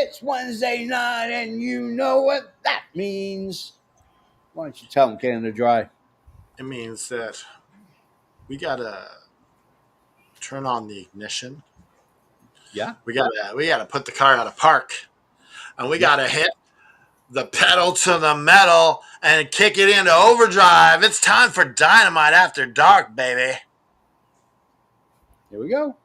It's Wednesday night, and you know what that means. Why don't you tell them, Canada Dry? It means that we gotta turn on the ignition. Yeah. We gotta put the car out of park, and we gotta hit the pedal to the metal and kick it into overdrive. It's time for Dynamite After Dark, baby. Here we go.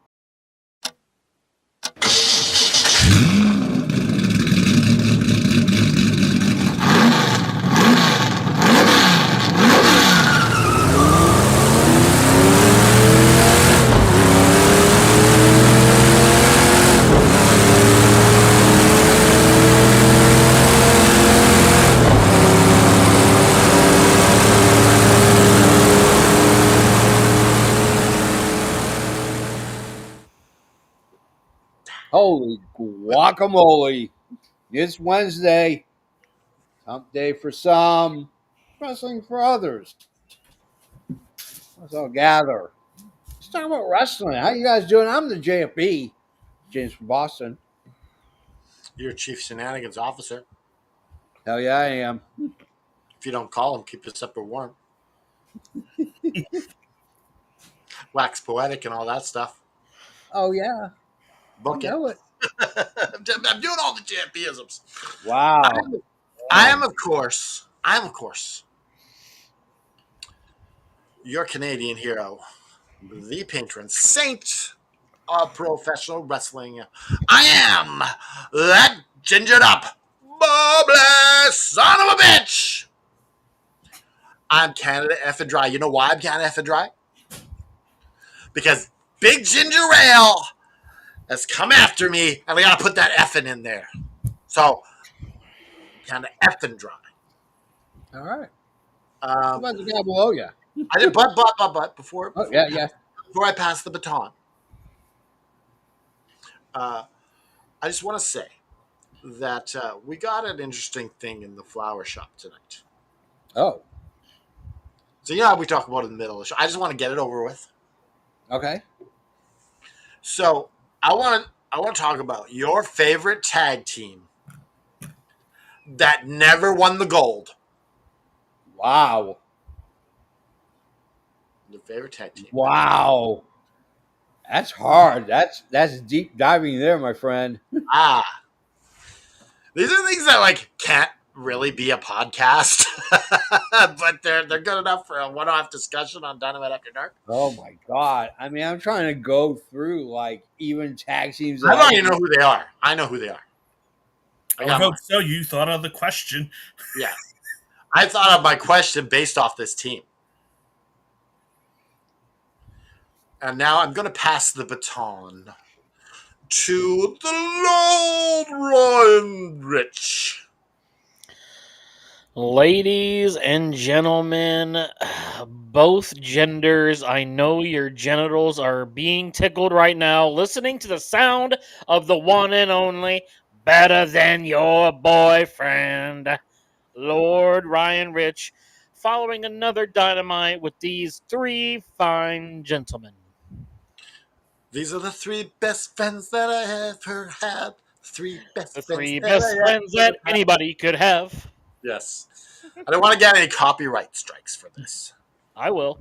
Holy guacamole. It's Wednesday. Hump day for some, wrestling for others. Let's all gather. Let's talk about wrestling. How you guys doing? I'm the JFB, James from Boston. You're Chief Shenanigans Officer. Hell yeah, I am. If you don't call him, keep the supper warm. Wax poetic and all that stuff. Oh yeah. Book I know it. I'm doing all the JFBisms. Wow. I am, of course, your Canadian hero, the patron saint of professional wrestling. I am that gingered up, bubbly son of a bitch. I'm Canada effing dry. You know why I'm Canada effing dry? Because Big Ginger Ale has come after me, and we gotta put that effing in there. So, Canada effing dry. All right. How about the guy below you? I did, but before I pass the baton, I just want to say that we got an interesting thing in the flower shop tonight. Oh. So you know how we talk about it in the middle of the show. I just want to get it over with. Okay. So I want to talk about your favorite tag team that never won the gold. Wow. Your favorite tag team. Wow. That's hard. That's deep diving there, my friend. These are things that like can't really be a podcast, but they're good enough for a one-off discussion on Dynamite After Dark. Oh my god! I mean, I'm trying to go through like even tag teams. I don't even know who they are. I know who they are. I hope so. You thought of the question. Yeah, I thought of my question based off this team, and now I'm going to pass the baton to the Lord Ryan Rich. Ladies and gentlemen, both genders, I know your genitals are being tickled right now, listening to the sound of the one and only, better than your boyfriend, Lord Ryan Rich, following another Dynamite with these three fine gentlemen. These are the three best friends that I ever had. The three best friends that anybody could have. Yes. I don't want to get any copyright strikes for this. I will.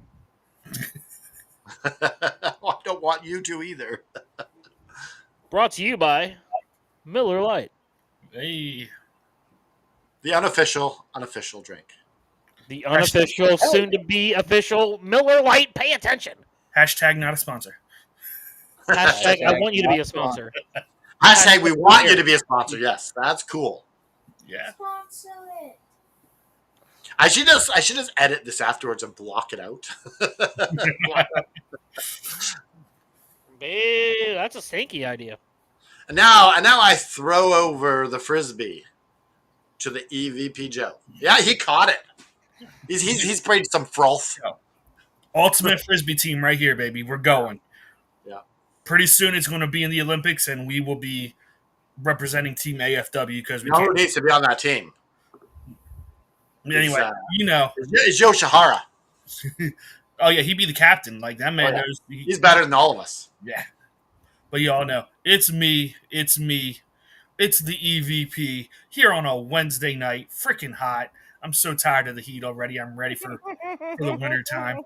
I don't want you to either. Brought to you by Miller Lite. Hey. The unofficial drink. The unofficial, soon-to-be official Miller Lite. Pay attention. Hashtag not a sponsor. Hashtag I want you to be a sponsor. Hashtag we want you to be a sponsor. Yes, that's cool. Yeah. Sponsor it. I should just edit this afterwards and block it out. Babe, that's a stinky idea. And now I throw over the frisbee to the EVP Joe. Yeah, he caught it. He's sprayed some froth. Ultimate frisbee team right here, baby. We're going. Yeah. Pretty soon it's going to be in the Olympics, and we will be representing Team AFW because we know who needs to be on that team. Anyway, you know, it's Yoshihara. Oh yeah, he'd be the captain. Like that man knows. He's better than all of us. Yeah, but you all know it's me, It's the EVP here on a Wednesday night. Freaking hot. I'm so tired of the heat already. I'm ready for the winter time.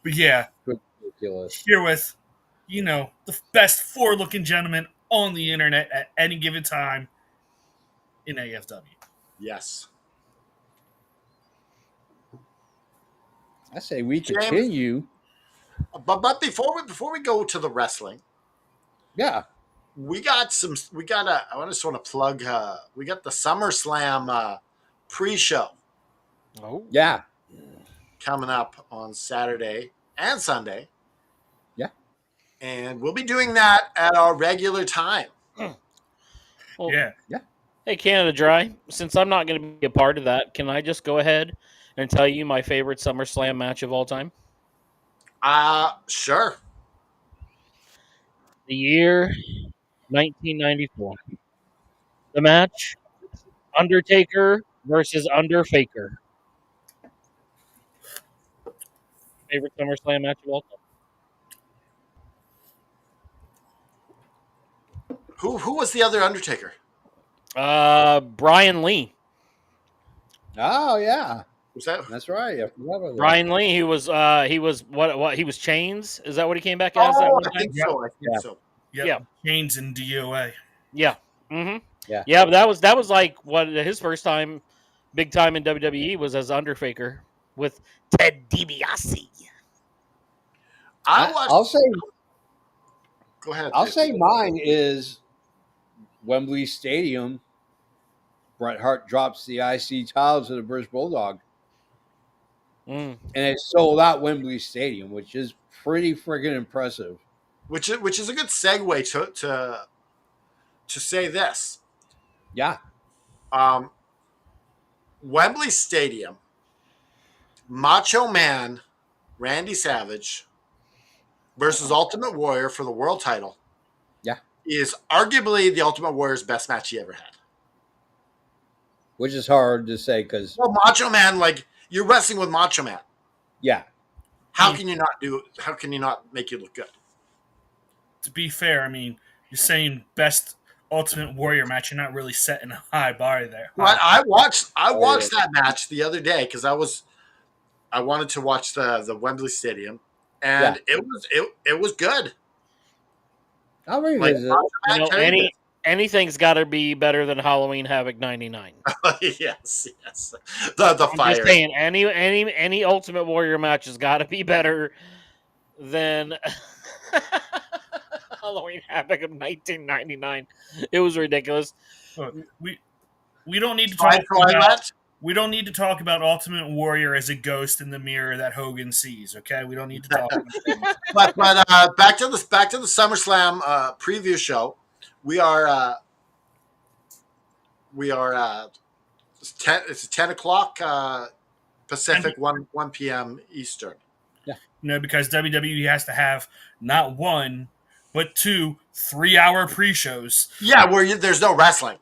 But yeah, Ridiculous. here with, the best four-looking gentleman on the internet at any given time in AFW. Yes. I say we James, continue. but before we go to the wrestling, Yeah. I just want to plug we got the SummerSlam pre-show Oh, Yeah. coming up on Saturday and Sunday. Yeah. And we'll be doing that at our regular time. well, Yeah. hey, Canada Dry, since I'm not going to be a part of that, can I just go ahead and tell you my favorite SummerSlam match of all time? Sure. The year 1994. The match, Undertaker versus Underfaker. Favorite SummerSlam match of all Who was the other Undertaker? time. Brian Lee. Oh yeah. Was that? That's right. I forgot about that. Brian Lee, he was what he was Chains? Is that what he came back as at Oh, one I time? think so. I think Yeah. so. Yep. Yeah. Chains and DOA. Yeah. Mm-hmm. Yeah. Yeah, but that was like what his first time, big time in WWE was as Underfaker with Ted DiBiase. I watched. I'll say Go ahead. I'll Dave. say mine is Wembley Stadium. Bret Hart drops the IC title to the British Bulldog, Mm. and it sold out Wembley Stadium, which is pretty friggin' impressive. Which is a good segue to say this. Yeah. Wembley Stadium, Macho Man, Randy Savage versus Ultimate Warrior for the world title. Yeah. Is arguably the Ultimate Warrior's best match he ever had. Which is hard to say because Well, Macho Man, like you're wrestling with Macho Man. yeah, How can you not make you look good? To be fair, I mean, you're saying best Ultimate Warrior match. You're not really setting a high bar there. But I watched yeah. that match the other day because I wanted to watch the Wembley Stadium, and it was good. I'll Like revisit. Macho Man You know, carried it. anything's got to be better than Halloween Havoc ¡99. yes. The I'm fire. just saying, any Ultimate Warrior match has got to be better than Halloween Havoc of 1999. It was ridiculous. Look, we don't need to Fire talk about Twilight. we don't need to talk about Ultimate Warrior as a ghost in the mirror that Hogan sees. Okay, we don't need to talk about that. But back to the SummerSlam preview show. We are it's 10 o'clock Pacific, 1 p.m. Eastern. Because WWE has to have not one but 2 3-hour pre-shows. Yeah, where there's no wrestling.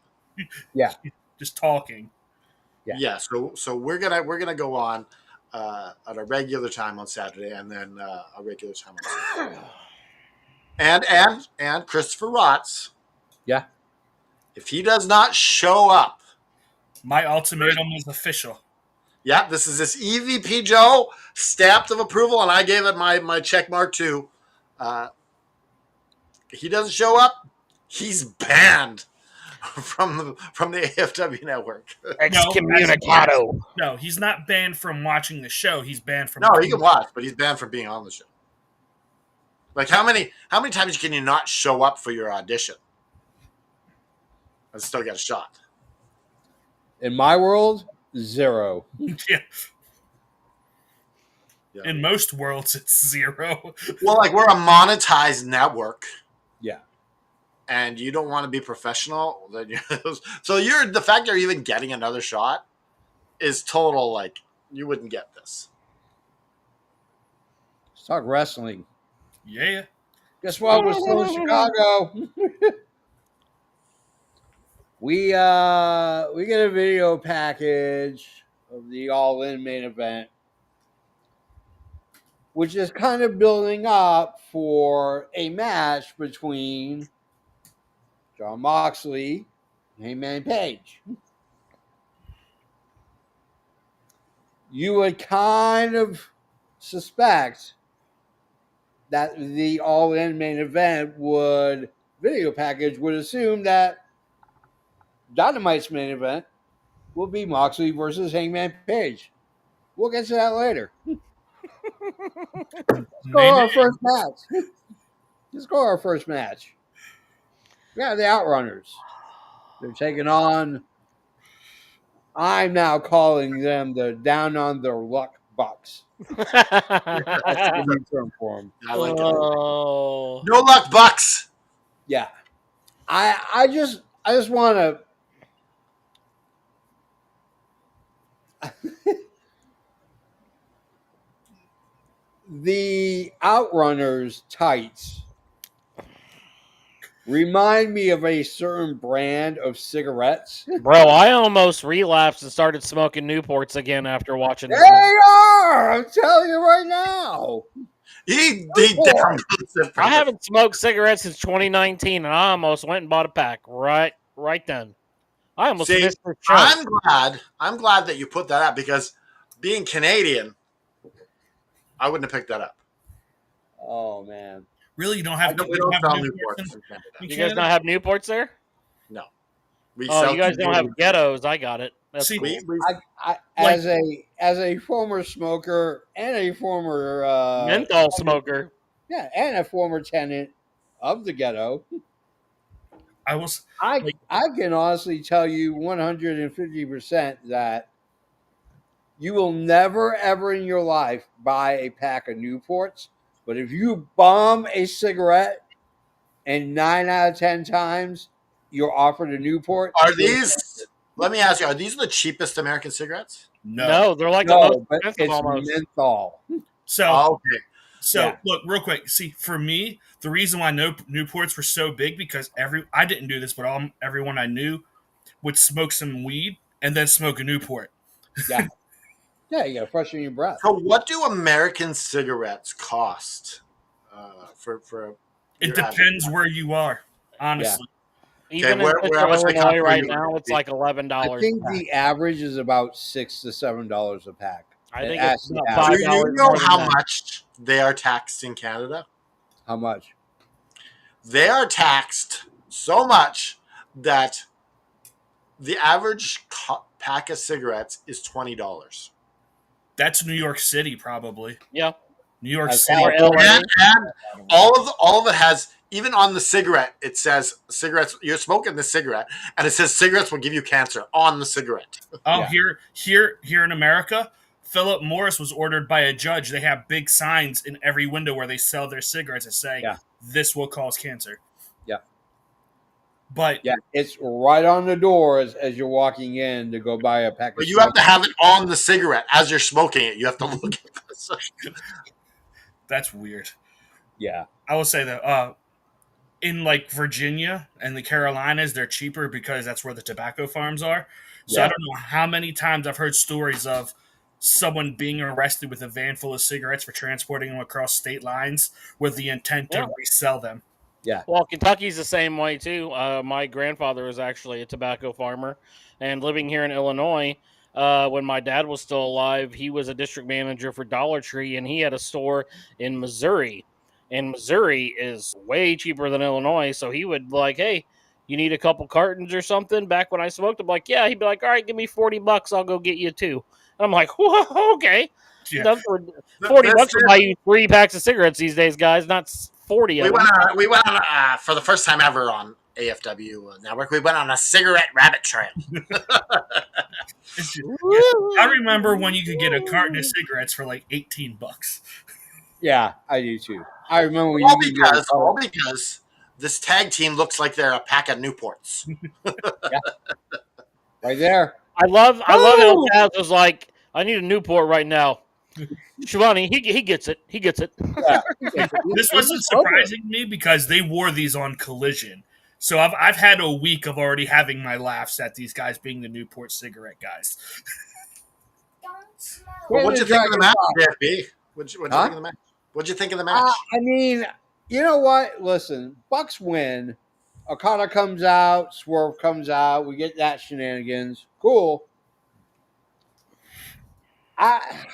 Yeah. Just talking. Yeah. So we're gonna go on at a regular time on Saturday, and then a regular time on Sunday. And Christopher Rotz. Yeah. If he does not show up, My ultimatum is official. yeah, this is this EVP Joe stamped of approval, and I gave it my check mark too. He doesn't show up, he's banned from the AFW network. Excommunicado. No, he's not banned from watching the show. He's banned from. No, he can watch, but he's banned from being on the show. Like how many times can you not show up for your audition and still get a shot? In my world, 0. Yeah. Yeah. In most worlds, it's 0. Well, like we're a monetized network. Yeah. And you don't want to be professional, then so the fact you're even getting another shot is total, like you wouldn't get this. Let's talk wrestling. Yeah. Guess what? We're still in Chicago. We get a video package of the All In main event, which is kind of building up for a match between John Moxley, Hangman Page. You would kind of suspect that the All-In main event video package would assume that Dynamite's main event will be Moxley versus Hangman Page. We'll get to that later. Let's go to our first match. Let's go to our first match. We have the Outrunners. They're taking on, I'm now calling them the Down on Their Luck Bucks. That's the new term for them. I like it. Oh. No luck, Bucks. Yeah. I just want to the Outrunners tights remind me of a certain brand of cigarettes. Bro, I almost relapsed and started smoking Newports again after watching this. They are! I'm telling you right now. He down. I haven't smoked cigarettes since 2019, and I almost went and bought a pack right then. I almost See, missed the show. I'm glad that you put that up because being Canadian, I wouldn't have picked that up. Oh man. Really, you don't have We don't sell Newports in Canada. You guys not have Newports there? No. We Oh, sell you guys don't have Canadian. ghettos. I got it. That's See, cool. As a former smoker and a former Menthol smoker. yeah, and a former tenant of the ghetto, I can honestly tell you 150% that you will never ever in your life buy a pack of Newports. But if you bomb a cigarette and 9 out of 10 times you're offered a Newport, Are these? Let me ask you: are these the cheapest American cigarettes? No, they're like the no, most but expensive it's almost. menthol. So Okay. look, real quick. See, for me, the reason why Newports were so big because I didn't do this, but everyone I knew would smoke some weed and then smoke a Newport. Yeah, yeah, you got to freshen your breath. So, what do American cigarettes cost? For It your depends average- where you are, honestly. Even where- in where- how much they cost Illinois for right you? now, it's like I $11. think the average is about $6 to $7 a pack. I think That's it's the about average. Do $5 you know more than how that. much they are taxed in Canada? How much? They are taxed so much that the average pack of cigarettes is $20. That's New York City, probably. Yeah. New York That's City. Or how- LA. And all of it has, even on the cigarette, it says cigarettes. You're smoking this cigarette, and it says cigarettes will give you cancer on the cigarette. Oh, Yeah. here in America, Philip Morris was ordered by a judge. They have big signs in every window where they sell their cigarettes that say, Yeah. "This will cause cancer." Yeah. But Yeah, it's right on the door as you're walking in to go buy a pack of But you have to have it on the cigarette as you're smoking it. You have to look at this. that's weird. Yeah. I will say that in like Virginia and the Carolinas, they're cheaper because that's where the tobacco farms are. So Yeah. I don't know how many times I've heard stories of someone being arrested with a van full of cigarettes for transporting them across state lines with the intent Yeah. to resell them. Well, Kentucky's the same way too. My grandfather was actually a tobacco farmer, and living here in Illinois, when my dad was still alive, he was a district manager for Dollar Tree, and he had a store in Missouri. And Missouri is way cheaper than Illinois, so he would like, hey, you need a couple cartons or something? Back when I smoked, I'm like, yeah. He'd be like, all right, give me $40, I'll go get you two. And I'm like, whoa, okay. Yeah. That's for $40 to buy you 3 packs of cigarettes these days, guys. Not 40 of them. We went on for the first time ever on AFW Network. We went on a cigarette rabbit trail. I remember when you could get a carton of cigarettes for like $18. Yeah, I do too. I remember when All you could get because this tag team looks like they're a pack of Newports. right there. I love how Taz was like, I need a Newport right now. Shivani, he gets it. He gets it. Yeah. This wasn't surprising to me because they wore these on Collision. So I've had a week of already having my laughs at these guys being the Newport cigarette guys. Well, what'd you think of the match, JFB? What'd you think of the match? What'd you think of the match? I mean, you know what? Listen, Bucks win. Okada comes out, Swerve comes out, we get that shenanigans. Cool. I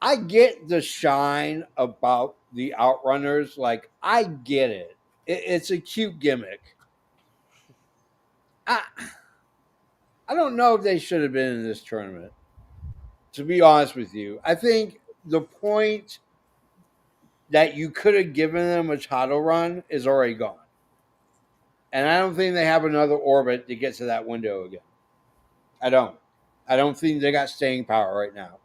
I get the shine about the Outrunners. Like, I get it. It's a cute gimmick. I I don't know if they should have been in this tournament. To be honest with you, I think the point that you could have given them a title run is already gone, and I don't think they have another orbit to get to that window again. I don't. I don't think they got staying power right now.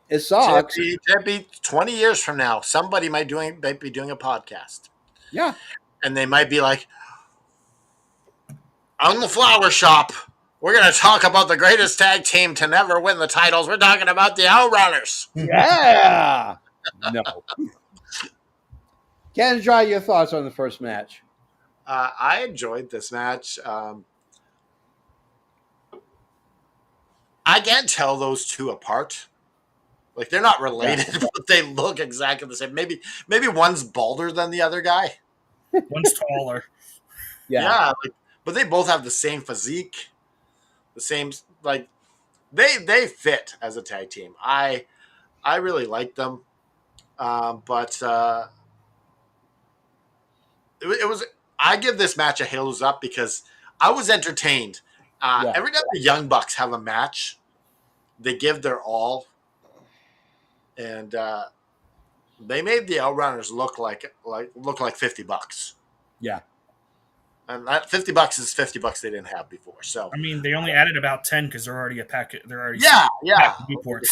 It sucks. That'd be 20 years from now. Somebody might be doing a podcast, Yeah. and they might be like, "On the Flower Shop, we're going to talk about the greatest tag team to never win the titles. We're talking about the Outrunners." Yeah. No. Ken, try your thoughts on the first match. I enjoyed this match. I can't tell those two apart. Like, they're not related, but they look exactly the same. Maybe one's balder than the other guy. One's taller. Yeah, but they both have the same physique, the same like they fit as a tag team. I really like them, but it was. I give this match a halos up because I was entertained. Every time the Young Bucks have a match, they give their all, and they made the Outrunners look like $50. Yeah. And that $50 is $50 they didn't have before. So I mean, they only added about 10 because they're already a packet. They're already Newports.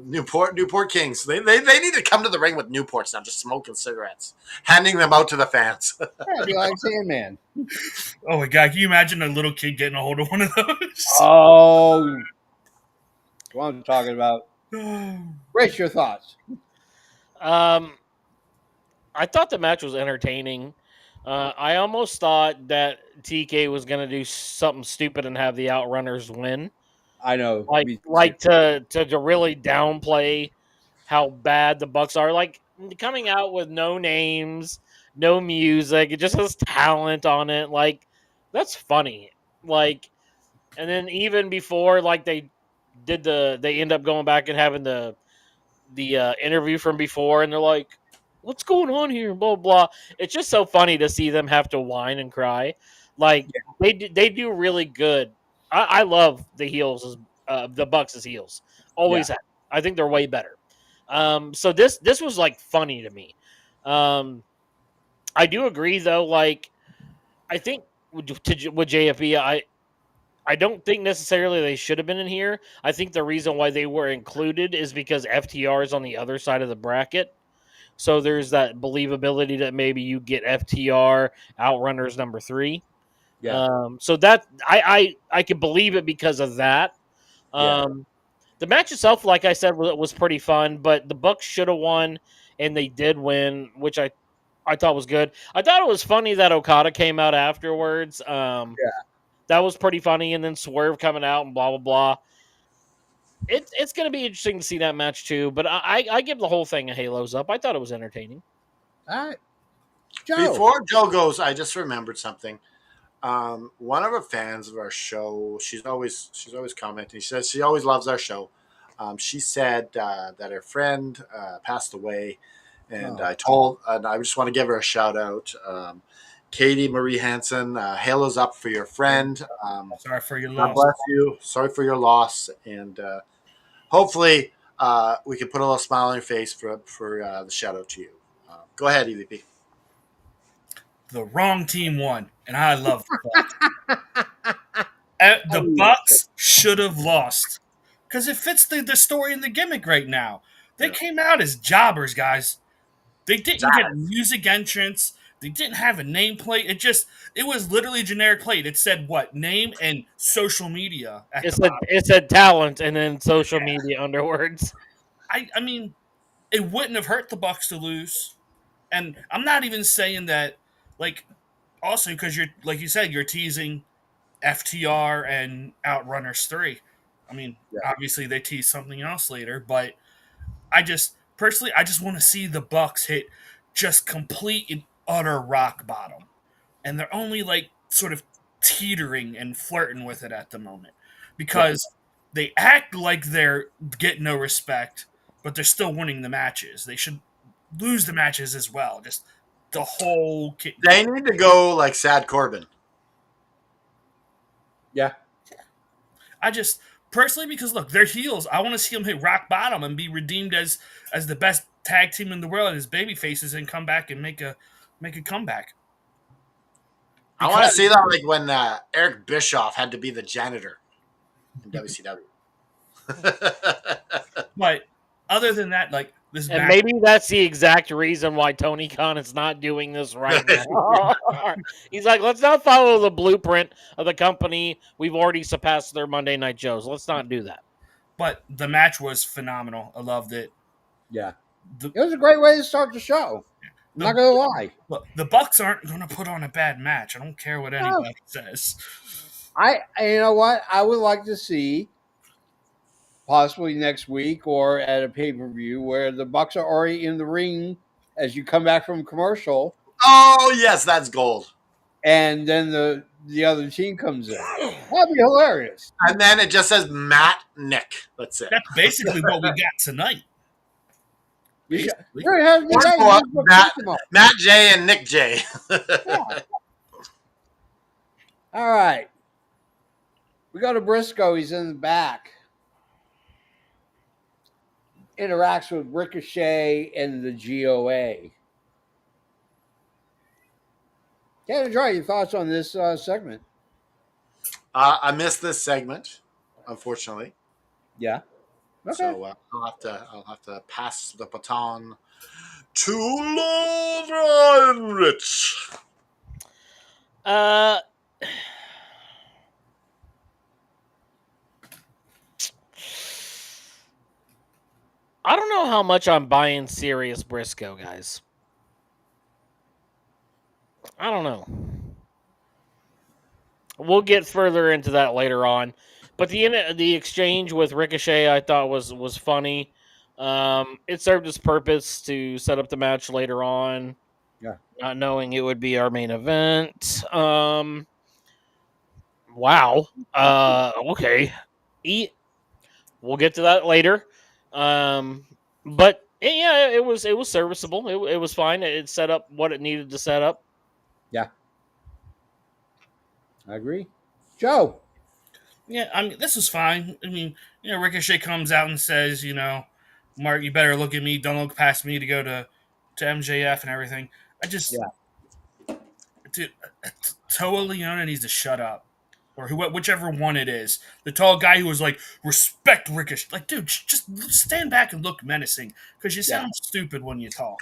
Newport Kings. They need to come to the ring with Newports, not just smoking cigarettes, handing them out to the fans. Yeah, be like Sandman. Oh my god, can you imagine a little kid getting a hold of one of those? Oh, what I'm talking about. Race your thoughts. I thought the match was entertaining. I almost thought that TK was going to do something stupid and have the Outrunners win, I know. like to really downplay how bad the Bucks are. Like coming out with no names, no music, it just has talent on it. Like that's funny. Like, and then even before, like they end up going back and having the interview from before, and they're like, "What's going on here?" Blah blah. It's just so funny to see them have to whine and cry. Like they do really good. I love the heels as the Bucks as heels. Always have. I think they're way better. So this was like funny to me. I do agree though. Like I think with JFB, I don't think necessarily they should have been in here. I think the reason why they were included is because FTR is on the other side of the bracket. So there's that believability that maybe you get FTR Outrunners number 3. Yeah. So that I can believe it because of that. The match itself, like I said, was pretty fun, but the Bucks should have won, and they did win, which I thought was good. I thought it was funny that Okada came out afterwards. That was pretty funny, and then Swerve coming out and blah blah blah. It's going to be interesting to see that match too. But I give the whole thing a halos up. I thought it was entertaining. All right. Joe. Before Joe goes, I just remembered something. One of our fans of our show, she's always commenting. She says she always loves our show. She said that her friend passed away, and I just want to give her a shout out. Katie Marie Hansen, halos up for your friend. Sorry for your God loss. bless you. Sorry for your loss, and hopefully we can put a little smile on your face for the shout out to you. Go ahead, EVP. The wrong team won, and I love that. The Bucks should have lost because it fits the story and the gimmick right now. They came out as jobbers, guys. They didn't get a music entrance. They didn't have a nameplate. It was literally a generic plate. It said what? Name and social media. It said talent and then social media underwards. I mean, it wouldn't have hurt the Bucks to lose. And I'm not even saying that, like, also because you're, like you said, you're teasing FTR and Outrunners 3. I mean, obviously they tease something else later, but I just want to see the Bucks hit just complete and utter rock bottom. And they're only like sort of teetering and flirting with it at the moment because they act like they're getting no respect, but they're still winning the matches. They should lose the matches as well. Just the whole kit. They need to go like Sad Corbin. Yeah. I just personally, because look, they're heels. I want to see them hit rock bottom and be redeemed as the best tag team in the world as baby faces and come back and make a comeback. I want to see that like when Eric Bischoff had to be the janitor in WCW. But other than that, like this, And maybe that's the exact reason why Tony Khan is not doing this right now. He's like, let's not follow the blueprint of the company. We've already surpassed their Monday night shows. Let's not do that. But the match was phenomenal. I loved it. Yeah. It was a great way to start the show. I'm not going to lie. Look, the Bucks aren't going to put on a bad match. I don't care what anybody says. You know what? I would like to see possibly next week or at a pay-per-view where the Bucks are already in the ring as you come back from commercial. Oh, yes, that's gold. And then the other team comes in. That'd be hilarious. And then it just says Matt Nick. That's it. That's basically what we got tonight. Matt J and Nick J. Yeah. All right. We go to Briscoe. He's in the back. Interacts with Ricochet and the GOA. Ken, Joy, your thoughts on this segment? I missed this segment, unfortunately. Yeah. Okay. So I'll have to pass the baton to Laura and Rich. I don't know how much I'm buying serious Briscoe, guys. I don't know. We'll get further into that later on. But the exchange with Ricochet I thought was funny. It served its purpose to set up the match later on. Yeah. Not knowing it would be our main event. Wow. Okay. We'll get to that later. But yeah, it was serviceable. It was fine. It set up what it needed to set up. Yeah. I agree. Joe. Yeah, I mean, this was fine. I mean, Ricochet comes out and says, Mark, you better look at me. Don't look past me to go to MJF and everything. I just, dude, Toa Leona needs to shut up. Or whichever one it is. The tall guy who was like, respect Ricochet. Like, dude, just stand back and look menacing. Because you sound stupid when you talk.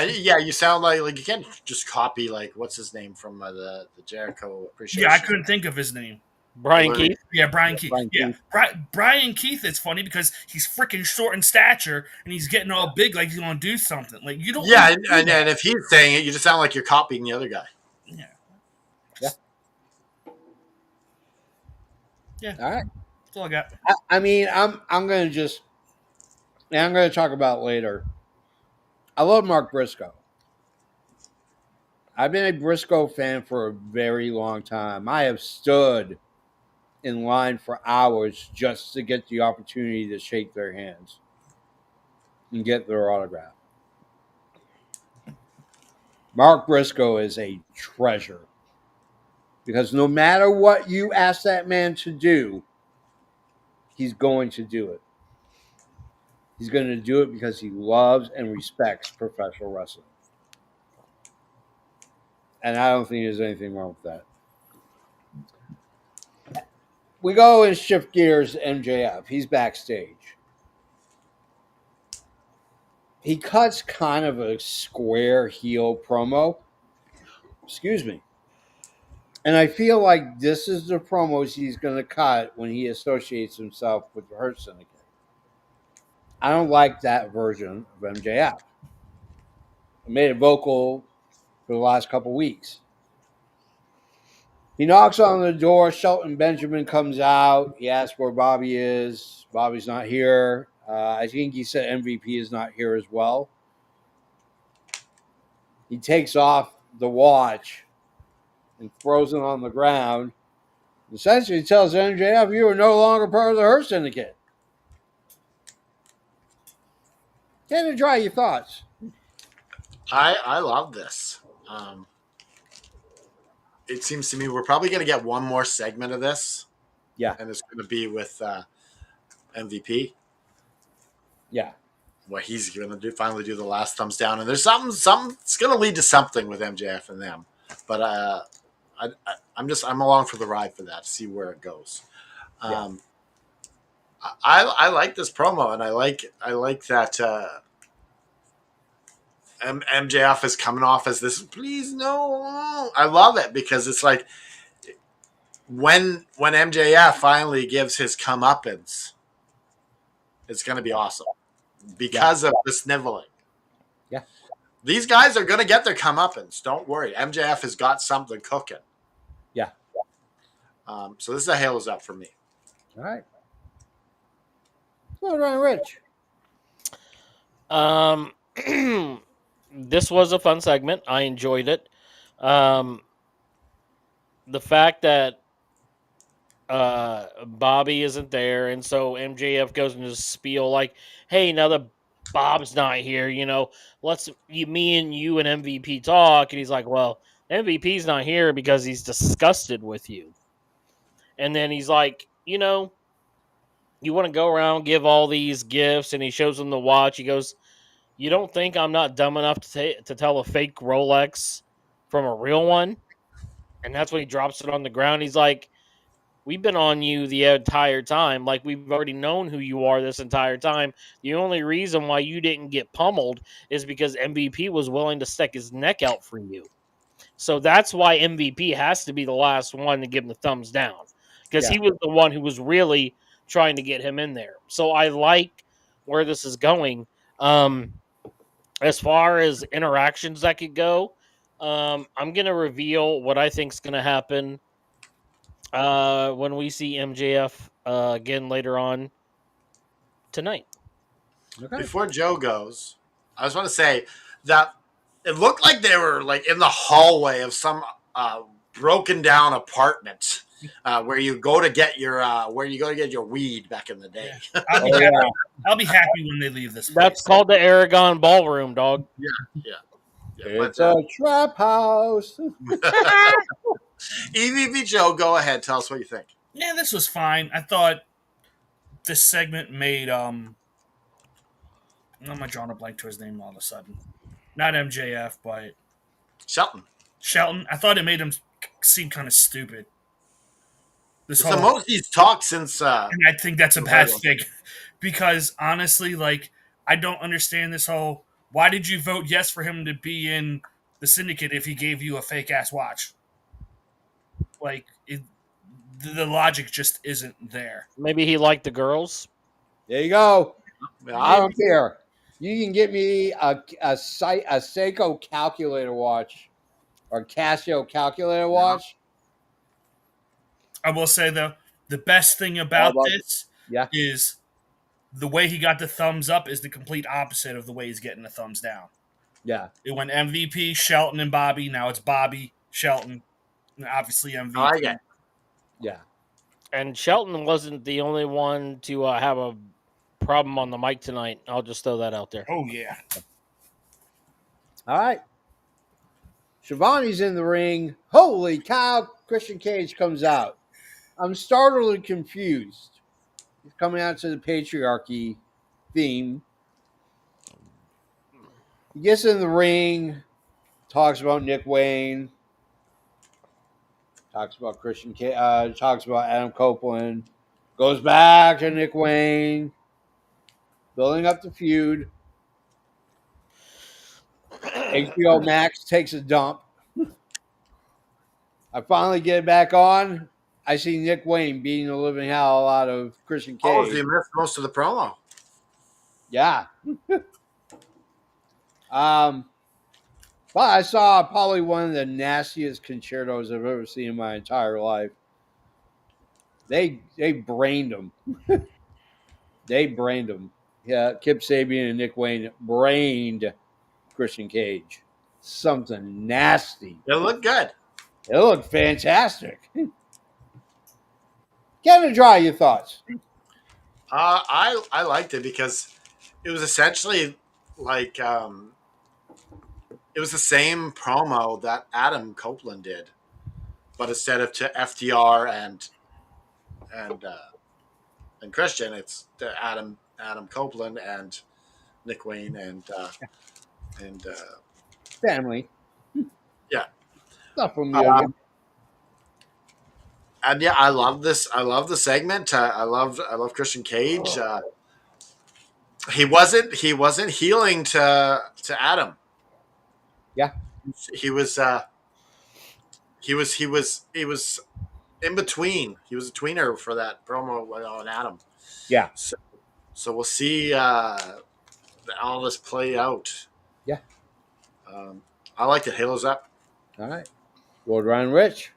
You sound like you can't just copy, like, what's his name from the Jericho Appreciation. Yeah, I couldn't think of his name. Brian Keith? Yeah, Brian Keith. Brian Keith is funny because he's freaking short in stature and he's getting all big like he's going to do something. Like, you don't. Yeah, and if he's saying it, you just sound like you're copying the other guy. Yeah. Yeah. All right. That's all I got. I mean, I'm going to talk about it later. I love Mark Briscoe. I've been a Briscoe fan for a very long time. I have stood in line for hours just to get the opportunity to shake their hands and get their autograph. Mark Briscoe is a treasure because no matter what you ask that man to do, he's going to do it. He's going to do it because he loves and respects professional wrestling. And I don't think there's anything wrong with that. We go and shift gears to MJF. He's backstage. He cuts kind of a square heel promo. Excuse me. And I feel like this is the promos he's going to cut when he associates himself with the Hurt Syndicate. I don't like that version of MJF. I made it vocal for the last couple weeks. He knocks on the door. Shelton Benjamin comes out. He asks where Bobby is. Bobby's not here. I think he said MVP is not here as well. he takes off the watch and throws it on the ground. Essentially tells MJF, you are no longer part of the Hurt Syndicate. Can you dry your thoughts? I love this. It seems to me we're probably going to get one more segment of this. Yeah. And it's going to be with MVP. Yeah. What he's going to finally do the last thumbs down. And there's something, it's going to lead to something with MJF and them. But I'm along for the ride for that to see where it goes. I like this promo, and I like that MJF is coming off as this. Please no, I love it because it's like when MJF finally gives his comeuppance, it's going to be awesome because of the sniveling. Yeah, these guys are going to get their comeuppance. Don't worry, MJF has got something cooking. Yeah. So this is a halos up for me. All right. Well done, Rich. This was a fun segment. I enjoyed it. The fact that Bobby isn't there, and so MJF goes into spiel like, "Hey, now that Bob's not here, me and you and MVP talk." And he's like, "Well, MVP's not here because he's disgusted with you." And then he's like, "You want to go around give all these gifts," and he shows him the watch. He goes, "You don't think I'm not dumb enough to tell a fake Rolex from a real one?" And that's when he drops it on the ground. He's like, "We've been on you the entire time. Like, we've already known who you are this entire time. The only reason why you didn't get pummeled is because MVP was willing to stick his neck out for you. So that's why MVP has to be the last one to give him the thumbs down, because he was the one who was really trying to get him in there. So I like where this is going. As far as interactions that could go, I'm going to reveal what I think is going to happen when we see MJF again later on tonight. Okay. Before Joe goes, I just want to say that it looked like they were like in the hallway of some broken down apartment where you go to get your weed back in the day. Yeah. I'll be happy when they leave this place. That's called the Aragon Ballroom, dog. Yeah. It's a trap house. EVP Joe, go ahead. Tell us what you think. Yeah, this was fine. I thought this segment made I'm drawing a blank to his name all of a sudden. Not MJF, but Shelton. I thought it made him seem kind of stupid. It's the most he's talked since. And I think that's a bad thing. Because honestly, like, I don't understand this whole, why did you vote yes for him to be in the syndicate if he gave you a fake ass watch? Like, the logic just isn't there. Maybe he liked the girls. There you go. I don't care. You can get me a Seiko calculator watch or Casio calculator watch. I will say, though, the best thing about this is the way he got the thumbs up is the complete opposite of the way he's getting the thumbs down. Yeah. It went MVP, Shelton, and Bobby. Now it's Bobby, Shelton, and obviously MVP. I get. Yeah. And Shelton wasn't the only one to have a problem on the mic tonight. I'll just throw that out there. Oh, yeah. All right. Shivani's in the ring. Holy cow. Christian Cage comes out. I'm startled and confused. He's coming out to the patriarchy theme. He gets in the ring, talks about Nick Wayne, talks about talks about Adam Copeland, goes back to Nick Wayne, building up the feud. HBO Max takes a dump. I finally get it back on. I see Nick Wayne beating the living hell out of Christian Cage. Oh, you missed most of the promo. Yeah. But I saw probably one of the nastiest concertos I've ever seen in my entire life. They brained him. They brained him. Yeah, Kip Sabian and Nick Wayne brained Christian Cage. something nasty. It looked good. It looked fantastic. Kevin, Dry, your thoughts? I liked it because it was essentially like it was the same promo that Adam Copeland did, but instead of to FDR and and Christian, it's to Adam Copeland and Nick Wayne and Family. yeah. Not familiar. And yeah, I love this. I love the segment. I love Christian Cage. He wasn't healing to Adam. Yeah. He was he was in between. He was a tweener for that promo on Adam. Yeah. So we'll see all this play out. Yeah. I like it. Halo's up. All right. World Run Rich.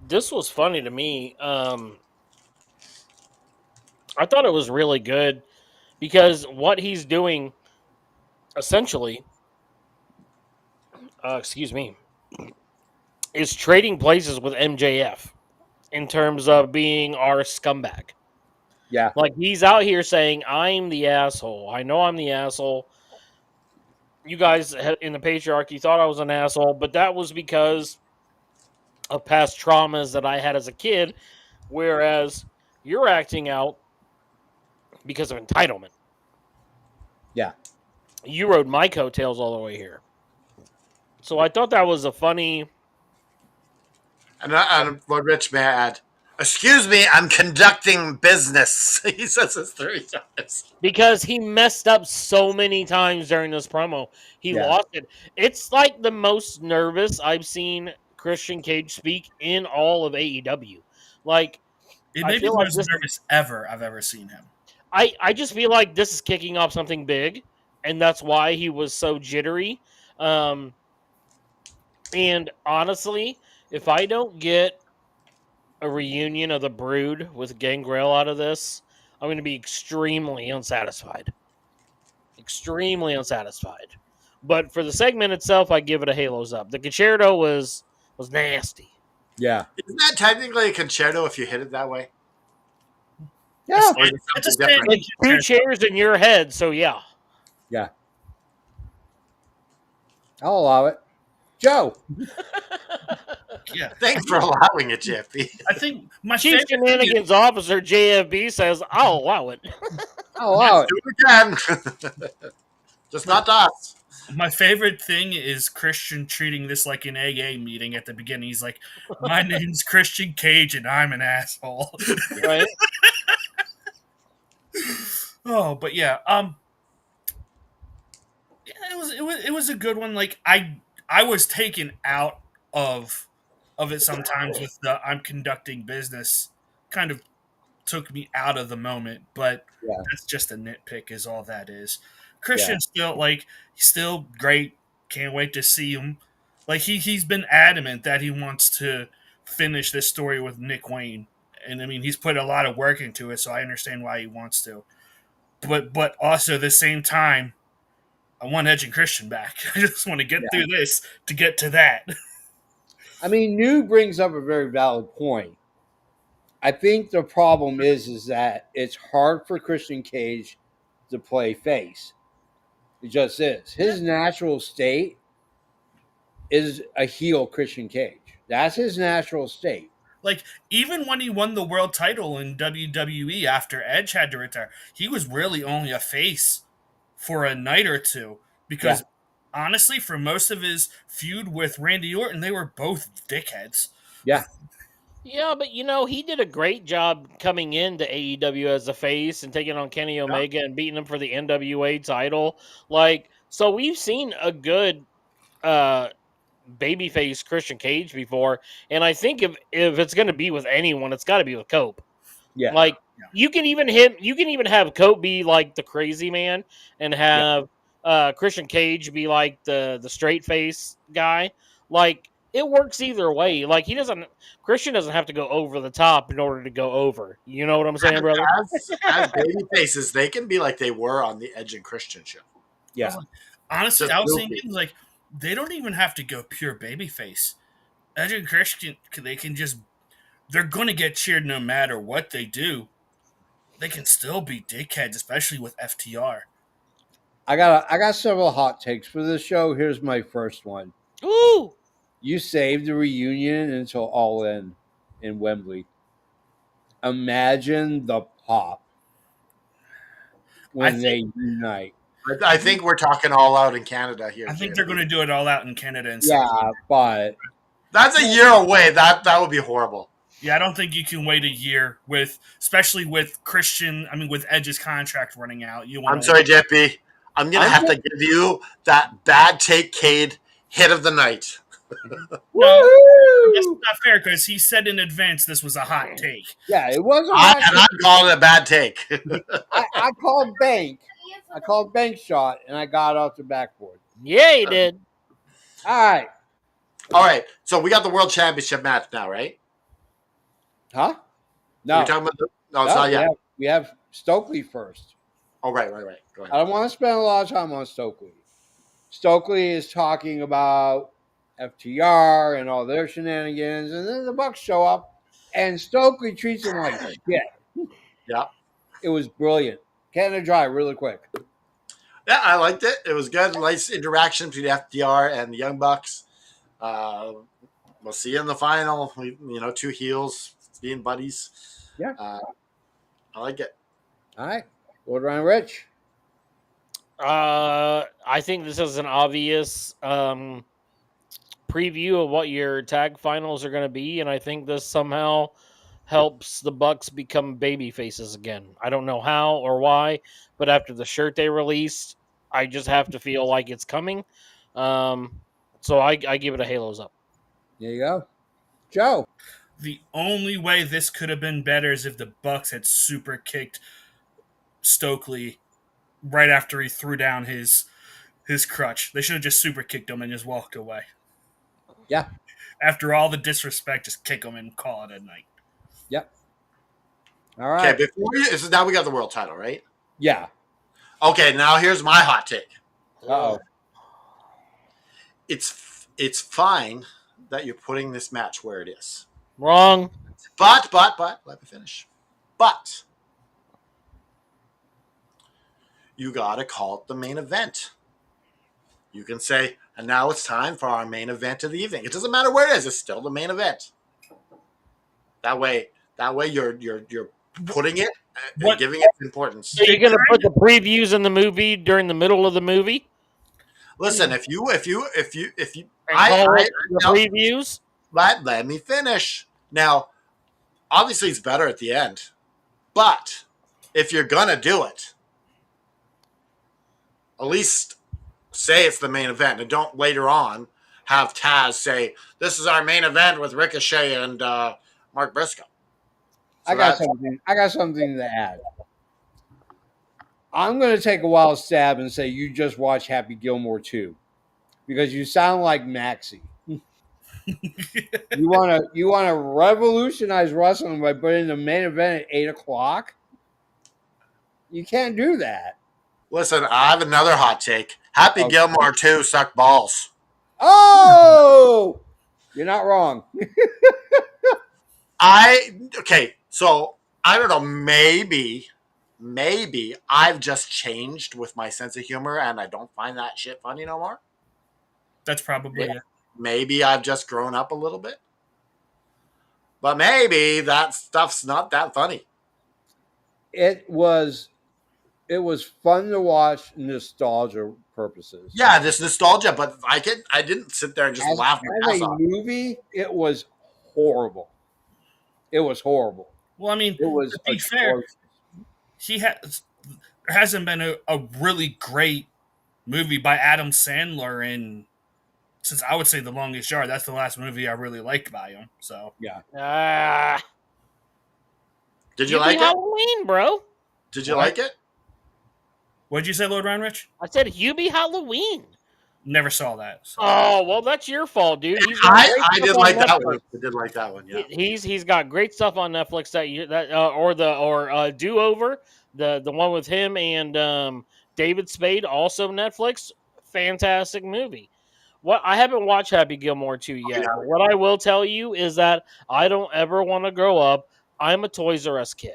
This was funny to me. I thought it was really good because what he's doing, essentially, excuse me, is trading places with MJF in terms of being our scumbag. Yeah. Like he's out here saying, "I'm the asshole. I know I'm the asshole. You guys in the patriarchy thought I was an asshole, but that was because of past traumas that I had as a kid. Whereas you're acting out because of entitlement. Yeah. You rode my coattails all the way here." So I thought that was a funny. And Lord Rich, may I add? Excuse me, I'm conducting business. He says this 3 times. Because he messed up so many times during this promo. He lost it. It's like the most nervous I've seen Christian Cage speak in all of AEW. Like, It may be the most nervous I've ever seen him. I just feel like this is kicking off something big, and that's why he was so jittery. And honestly, if I don't get a reunion of the Brood with Gangrel out of this, I'm going to be extremely unsatisfied. Extremely unsatisfied. But for the segment itself, I give it a Halos up. The concerto was nasty. Yeah. Isn't that technically a concerto if you hit it that way? Yeah. It's a standing It's two chairs in your head, so yeah. Yeah. I'll allow it. Joe. Yeah. Thanks for allowing it, Jeffy. I think my Chief Shenanigans Officer JFB says, "I'll allow it." I'll allow it. Do it again. Just not to us. My favorite thing is Christian treating this like an AA meeting at the beginning. He's like, "My name's Christian Cage, and I'm an asshole." Right? Oh, but yeah, it was a good one. Like I was taken out of it sometimes with the "I'm conducting business" kind of took me out of the moment, but that's just a nitpick is all that is. Christian's he's still great. Can't wait to see him. Like he's been adamant that he wants to finish this story with Nick Wayne. And I mean he's put a lot of work into it, so I understand why he wants to. But also at the same time, I want Edge and Christian back. I just want to get through this to get to that. I mean, New brings up a very valid point. I think the problem is that it's hard for Christian Cage to play face. It just is. His natural state is a heel Christian Cage. That's his natural state. Like, even when he won the world title in WWE after Edge had to retire, he was really only a face for a night or two. Because, honestly, for most of his feud with Randy Orton, they were both dickheads. Yeah. Yeah, but he did a great job coming into AEW as a face and taking on Kenny Omega and beating him for the NWA title. Like, so we've seen a good babyface Christian Cage before, and I think if it's going to be with anyone, it's got to be with Cope. Yeah. Like you can even have Cope be like the crazy man and have Christian Cage be like the straight face guy. Like it works either way. Like Christian doesn't have to go over the top in order to go over. You know what I'm saying, brother? As baby faces, they can be like they were on the Edge and Christian show. Yeah. Honestly, Just I was goofy. thinking like they don't even have to go pure babyface. Edge and Christian, they can just they're going to get cheered no matter what they do. They can still be dickheads, especially with FTR. I got several hot takes for this show. Here's my first one. Ooh, You saved the reunion until All in Wembley. Imagine the pop I when think they unite. I think we're talking all out in Canada here, I think they're going JLB. to do it all out in Canada and Yeah, but That's a year away. That would be horrible. Yeah, I don't think you can wait a year with, especially with Christian. I mean, with Edge's contract running out. You want I'm to sorry, JP. I'm gonna I'm have to just, give you that bad take, Cade, hit of the night. no. That's woohoo! not fair because he said in advance this was a hot take. Yeah, it was a hot take. I'm calling it a bad take. I called bank. I called bank shot, and I got off the backboard. yeah, he did. All right, All right, so we got the world championship match now, right? huh? You're No, talking about no, it's no, not yet. we have Stokely first. Oh, right. Go I ahead. don't want to spend a lot of time on Stokely. Stokely is talking about FTR and all their shenanigans, and then the Bucks show up, and Stokely treats them like shit. Yeah. It was brilliant. Canada Dry, really quick. Yeah, I liked it. It was good. Nice interaction between FDR and the Young Bucks. We'll see you in the final. Two heels being buddies. Yeah. I like it. All right, Lord Ryan Rich. I think this is an obvious preview of what your tag finals are going to be, and I think this somehow helps the Bucks become baby faces again. I don't know how or why, but after the shirt they released, I just have to feel like it's coming. So I give it a Halos up. There you go, Joe. The only way this could have been better is if the Bucks had super kicked Stokely right after he threw down his crutch. They should have just super kicked him and just walked away. Yeah. After all the disrespect, just kick him and call it a night. Yep. All Okay, right. this is now we got the world title, right? Yeah. Okay, now here's my hot take. Uh-oh. It's fine that you're putting this match where it is. Wrong. But let me finish. But you gotta call it the main event. You can say, and now it's time for our main event of the evening. It doesn't matter where it is; it's still the main event. That way, you're putting it and giving it importance. So you're going to put the previews in the movie during the middle of the movie? Listen, if you, And call it the previews? let me finish. Now, obviously, it's better at the end, but if you're gonna do it, at least say it's the main event, and don't later on have Taz say this is our main event with Ricochet and Mark Briscoe. So I got something to add. I'm going to take a wild stab and say you just watch Happy Gilmore 2 because you sound like Maxie. You want to revolutionize wrestling by putting the main event at 8:00? You can't do that. Listen, I have another hot take. Happy Gilmore 2 suck balls. Oh, you're not wrong. So I don't know, maybe I've just changed with my sense of humor and I don't find that shit funny no more. That's probably it. Maybe I've just grown up a little bit. But maybe that stuff's not that funny. It was fun to watch nostalgia purposes. Yeah, this nostalgia, but I didn't sit there and just laugh my as ass a off. movie, it was horrible. It was horrible. Well, I mean, It was to be fair, there hasn't been a really great movie by Adam Sandler in since I would say The Longest Yard. That's the last movie I really liked by him. So yeah. Did you like it? Halloween, bro. Did you like it? What'd you say, Lord Ryan Rich? I said Hubie Halloween. Never saw that. So. Oh, well, that's your fault, dude. I did like that one. I did like that one. Yeah, he's got great stuff on Netflix or Do Over, the one with him and David Spade, also Netflix. fantastic movie. What I haven't watched Happy Gilmore 2 yet, yeah. but what I will tell you is that I don't ever want to grow up. I'm a Toys R Us kid.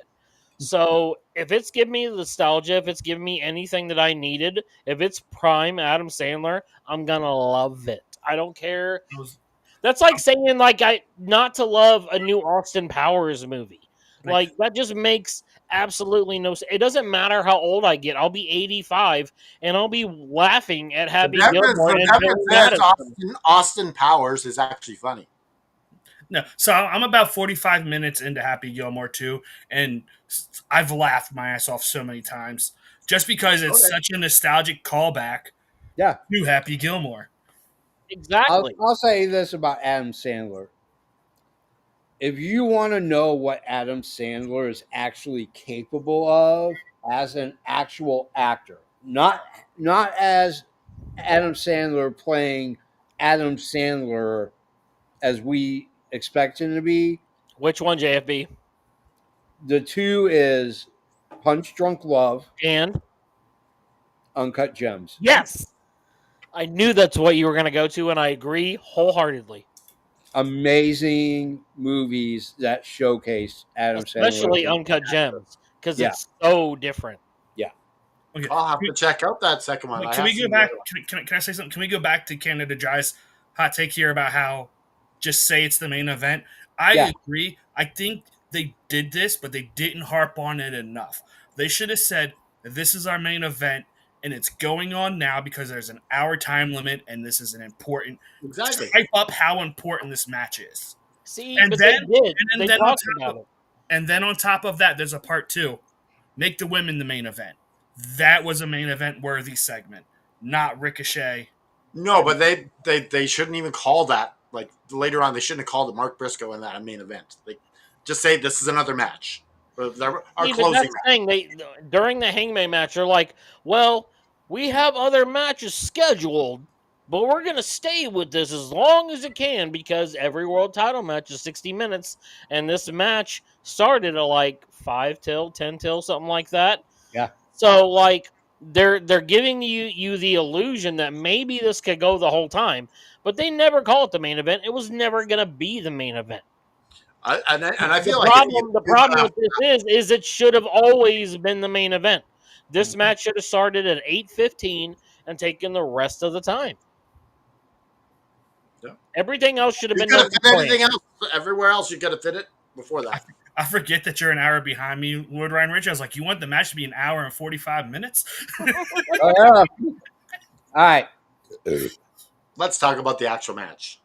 So if it's giving me nostalgia, if it's giving me anything that I needed, if it's prime Adam Sandler, I'm gonna love it. I don't care. Those, That's like saying like I not to love a new Austin Powers movie. like, Like that just makes absolutely no sense. It doesn't matter how old I get. I'll be 85 and I'll be laughing at Happy Gilmore and Billy Says Madison. Austin Powers is actually funny. no. So I'm about 45 minutes into Happy Gilmore 2, and I've laughed my ass off so many times just because it's Okay. such a nostalgic callback Yeah. to Happy Gilmore. Exactly. I'll say this about Adam Sandler. If you want to know what Adam Sandler is actually capable of as an actual actor, not as Adam Sandler playing Adam Sandler as we expect him to be, Which one, JFB? the two is Punch Drunk Love, And Uncut Gems. yes, I knew that's what you were going to go to, and I agree wholeheartedly. Amazing movies that showcase Adam Sandler. Especially Uncut Gems, because Yeah. it's so different. Yeah. Okay. I'll have to check out that second one. Can we go back? Can I say something? Can we go back to Canada Dry's hot take here about how just say it's the main event? I Yeah. agree. I think they did this, but they didn't harp on it enough. They should have said, this is our main event, and it's going on now because there's an hour time limit, and this is an important. Exactly. Hype up how important this match is. See, And but then- they did. and They then on talked top about of- it. And then on top of that, there's a part 2. Make the women the main event. That was a main event worthy segment, not Ricochet. No, but they shouldn't even call that. Like later on, they shouldn't have called it Mark Briscoe in that main event. They just say this is another match. Our See, but closing that's match. the thing. They during the Hangman match, they're like, "Well, we have other matches scheduled, but we're gonna stay with this as long as it can because every world title match is 60 minutes, and this match started at like 5 till 10 till something like that." Yeah. So like they're giving you the illusion that maybe this could go the whole time, but they never call it the main event. It was never gonna be the main event. I feel The problem with this is it should have always been the main event. This match should have started at 8:15 and taken the rest of the time. Yeah. Everything else should have you been could done have fit beforehand. anything else. Everywhere else, you could have fit it before that. I forget that you're an hour behind me, Lord Ryan Rich. I was like, you want the match to be an hour and 45 minutes? Oh, yeah. All right. Let's talk about the actual match.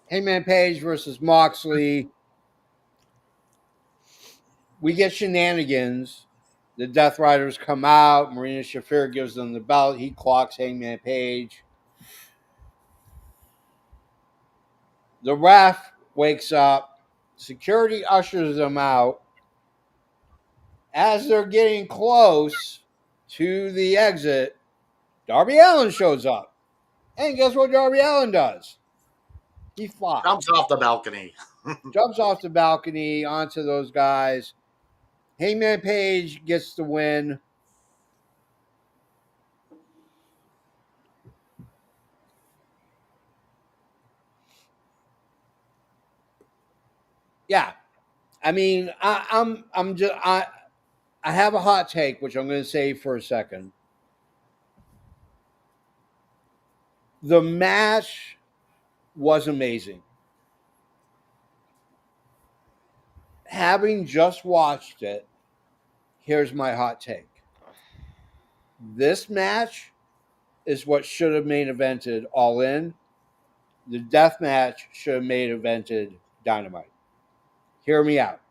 Hangman Page versus Moxley. We get shenanigans. The Death Riders come out. Marina Shafir gives them the belt. He clocks Hangman Page. The ref wakes up. Security ushers them out. As they're getting close to the exit, Darby Allin shows up. And guess what Darby Allin does? He flies. Jumps off the balcony. Jumps off the balcony onto those guys. Hangman Page gets the win. Yeah, I mean, I have a hot take, which I'm going to save for a second. The match was amazing. Having just watched it, here's my hot take. This match is what should have main evented All In. The death match should have main evented Dynamite. Hear me out.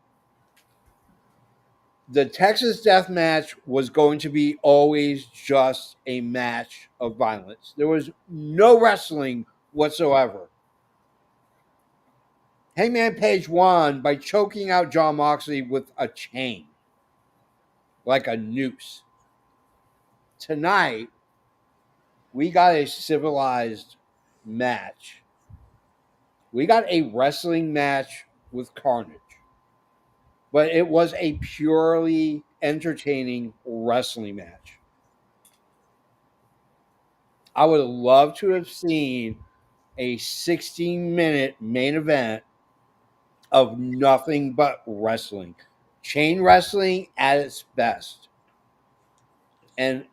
The Texas death match was going to be always just a match of violence. There was no wrestling whatsoever. Hangman Page won by choking out Jon Moxley with a chain, like a noose. Tonight, we got a civilized match. We got a wrestling match with carnage. But it was a purely entertaining wrestling match. I would have loved to have seen a 16-minute main event of nothing but wrestling, chain wrestling at its best, and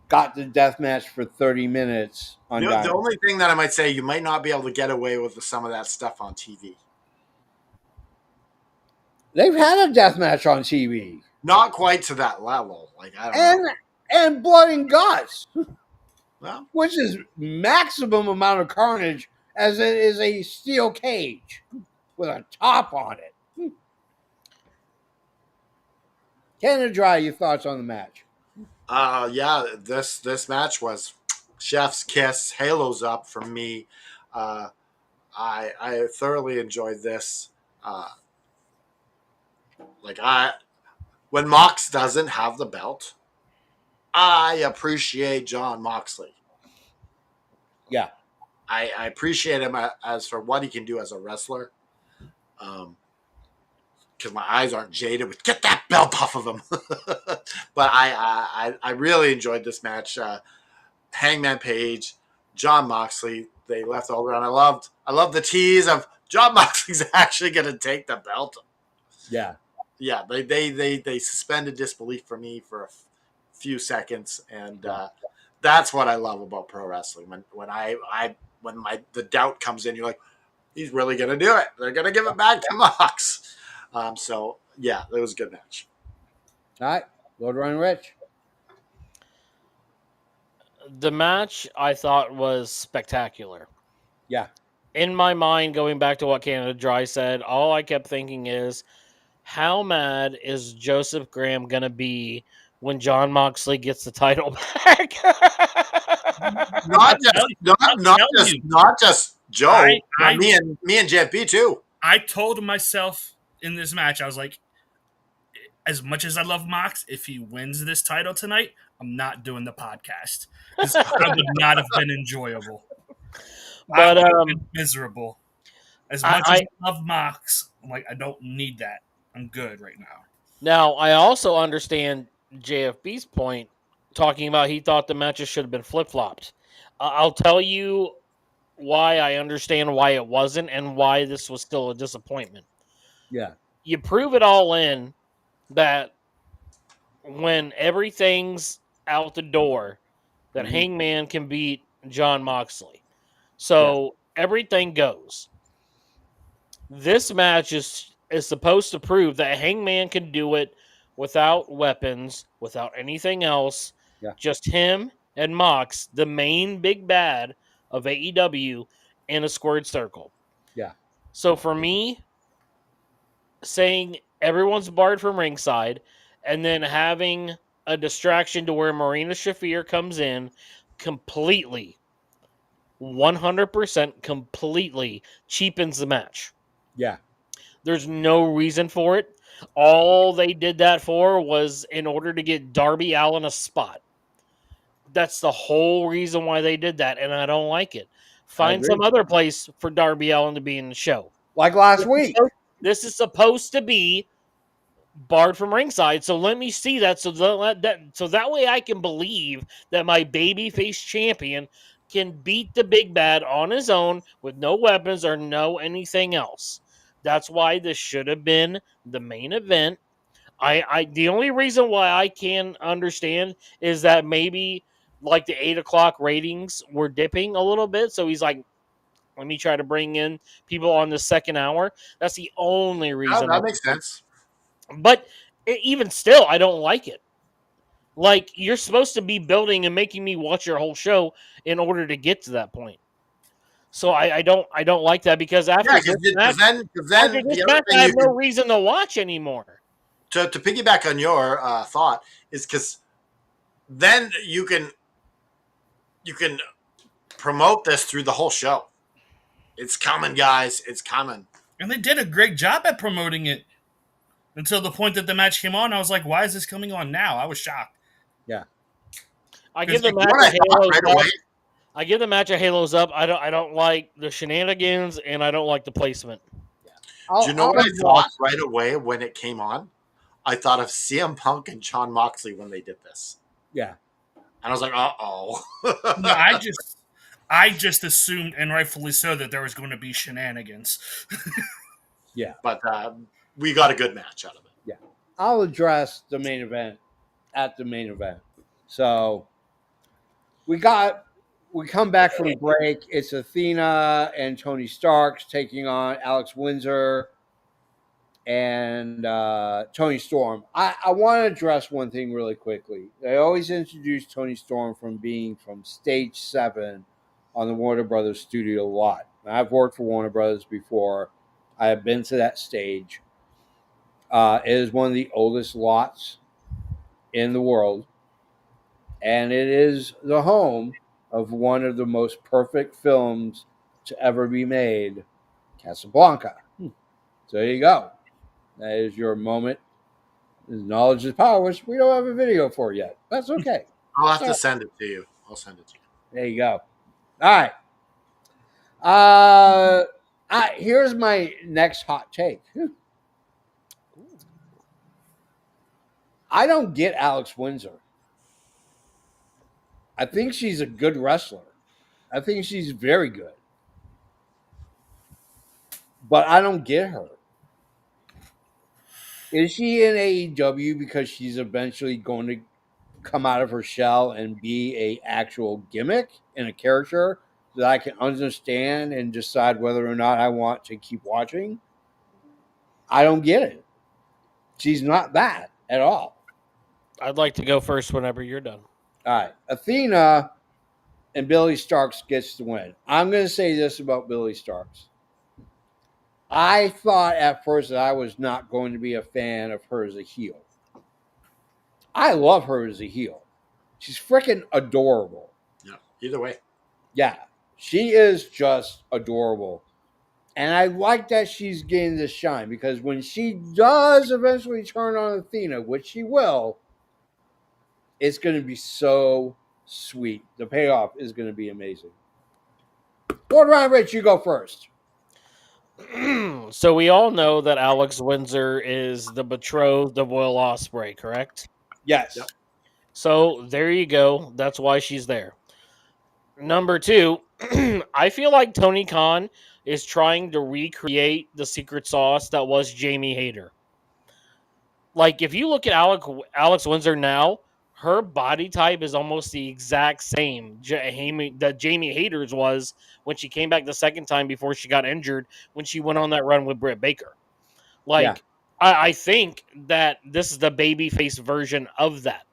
got the death match for 30 minutes on The Dynamite. only thing that I might say, you might not be able to get away with some of that stuff on TV. They've had a death match on TV, Not quite to that level. Like, I don't and know. and blood and guts, Well, which is maximum amount of carnage, as it is a steel cage with a top on it. Canada Dry, your thoughts on the match? yeah, this match was chef's kiss, halos up for me. I thoroughly enjoyed this. Uh, like I when Mox doesn't have the belt, I appreciate John Moxley. Yeah, I appreciate him as for what he can do as a wrestler. Because my eyes aren't jaded with get that belt off of him. But I really enjoyed this match. Hangman Page, John Moxley, they left all around. I loved the tease of John Moxley's actually going to take the belt. yeah, Yeah, they suspended disbelief for me for a few seconds, and that's what I love about pro wrestling. When the doubt comes in, you're like, he's really going to do it. They're going to give it back to Mox. So yeah, it was a good match. all right, Lord Run Rich. The match I thought was spectacular. Yeah, In my mind, going back to what Canada Dry said, all I kept thinking is, how mad is Joseph Graham going to be when John Moxley gets the title back? Not I'll tell you. not just Joe, I me and JP too. I told myself in this match, I was like, as much as I love Mox, if he wins this title tonight, I'm not doing the podcast because I would not have been enjoyable. But I would have been miserable. As much as I love Mox, I'm like, I don't need that. I'm good right now. Now, I also understand JFB's point, talking about he thought the matches should have been flip-flopped. I'll tell you why I understand why it wasn't and why this was still a disappointment. yeah, You prove it all in that when everything's out the door, that Hangman can beat John Moxley. So everything goes. This match is supposed to prove that Hangman can do it without weapons, without anything else. Yeah. Just him and Mox, the main big bad of AEW, in a squared circle. Yeah. So for me, saying everyone's barred from ringside and then having a distraction to where Marina Shafir comes in completely, 100% completely cheapens the match. yeah, There's no reason for it. All they did that for was in order to get Darby Allin a spot. That's the whole reason why they did that, and I don't like it. Find some other place for Darby Allin to be in the show. like last week. This is supposed to be barred from ringside, so let me see that so that way I can believe that my babyface champion can beat the big bad on his own with no weapons or no anything else. That's why this should have been the main event. I the only reason why I can understand is that maybe like the 8 o'clock ratings were dipping a little bit, so he's like, let me try to bring in people on the second hour. That's the only reason. That makes sense. But even still, I don't like it. Like, you're supposed to be building and making me watch your whole show in order to get to that point. So I don't like that, because after this match, I have no reason to watch anymore. To piggyback on your thought is because then you can promote this through the whole show. It's coming, guys. It's coming. And they did a great job at promoting it until the point that the match came on. I was like, why is this coming on now? I was shocked. Yeah. I give the match a Halos up. I give the match a Halos up. I don't like the shenanigans, and I don't like the placement. Do you know what I thought right away when it came on? I thought of CM Punk and John Moxley when they did this. Yeah. And I was like, uh-oh. No, I just assumed, and rightfully so, that there was going to be shenanigans. Yeah, But we got a good match out of it. yeah. I'll address the main event at the main event. So we come back from break. It's Athena and Tony Starks taking on Alex Windsor and Tony Storm. I want to address one thing really quickly. They always introduce Tony Storm from stage 7 on the Warner Brothers studio lot. I've worked for Warner Brothers before. I have been to that stage. It is one of the oldest lots in the world, and it is the home of one of the most perfect films to ever be made, Casablanca. So there you go. That is your moment. Knowledge is power, which we don't have a video for yet. That's okay. I'll have to send it to you. I'll send it to you. There you go. All right. Here's my next hot take. I don't get Alex Windsor. I think she's a good wrestler. I think she's very good. But I don't get her. Is she in AEW because she's eventually going to come out of her shell and be a actual gimmick and a character that I can understand and decide whether or not I want to keep watching? I don't get it. She's not that at all. I'd like to go first whenever you're done. All right. Athena and Billy Starks gets the win. I'm going to say this about Billy Starks. I thought at first that I was not going to be a fan of her as a heel. I love her as a heel. She's freaking adorable. Yeah. Either way. Yeah. She is just adorable. And I like that she's getting this shine because when she does eventually turn on Athena, which she will, it's going to be so sweet. The payoff is going to be amazing. Lord Ryan Rich, you go first. So we all know that Alex Windsor is the betrothed of Will Ospreay, correct? Yes. Yep. So there you go. That's why she's there. Number 2, I feel like Tony Khan is trying to recreate the secret sauce that was Jamie Hayter. Like, if you look at Alex Windsor now, her body type is almost the exact same that Jamie Hayter's was when she came back the second time before she got injured when she went on that run with Britt Baker. Like, yeah. I think that this is the babyface version of that.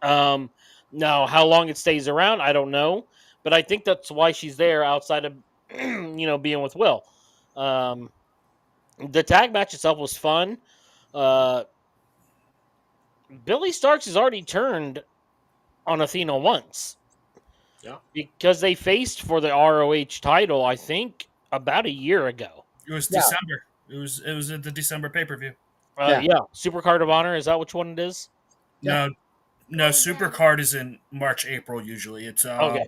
Now, how long it stays around, I don't know. But I think that's why she's there outside of, being with Will. The tag match itself was fun. Billy Starks has already turned on Athena once. Yeah. Because they faced for the ROH title, I think, about a year ago. It was December. It was at the December pay-per-view. Yeah. Supercard of Honor, is that which one it is? No, Supercard is in March, April usually. It's okay.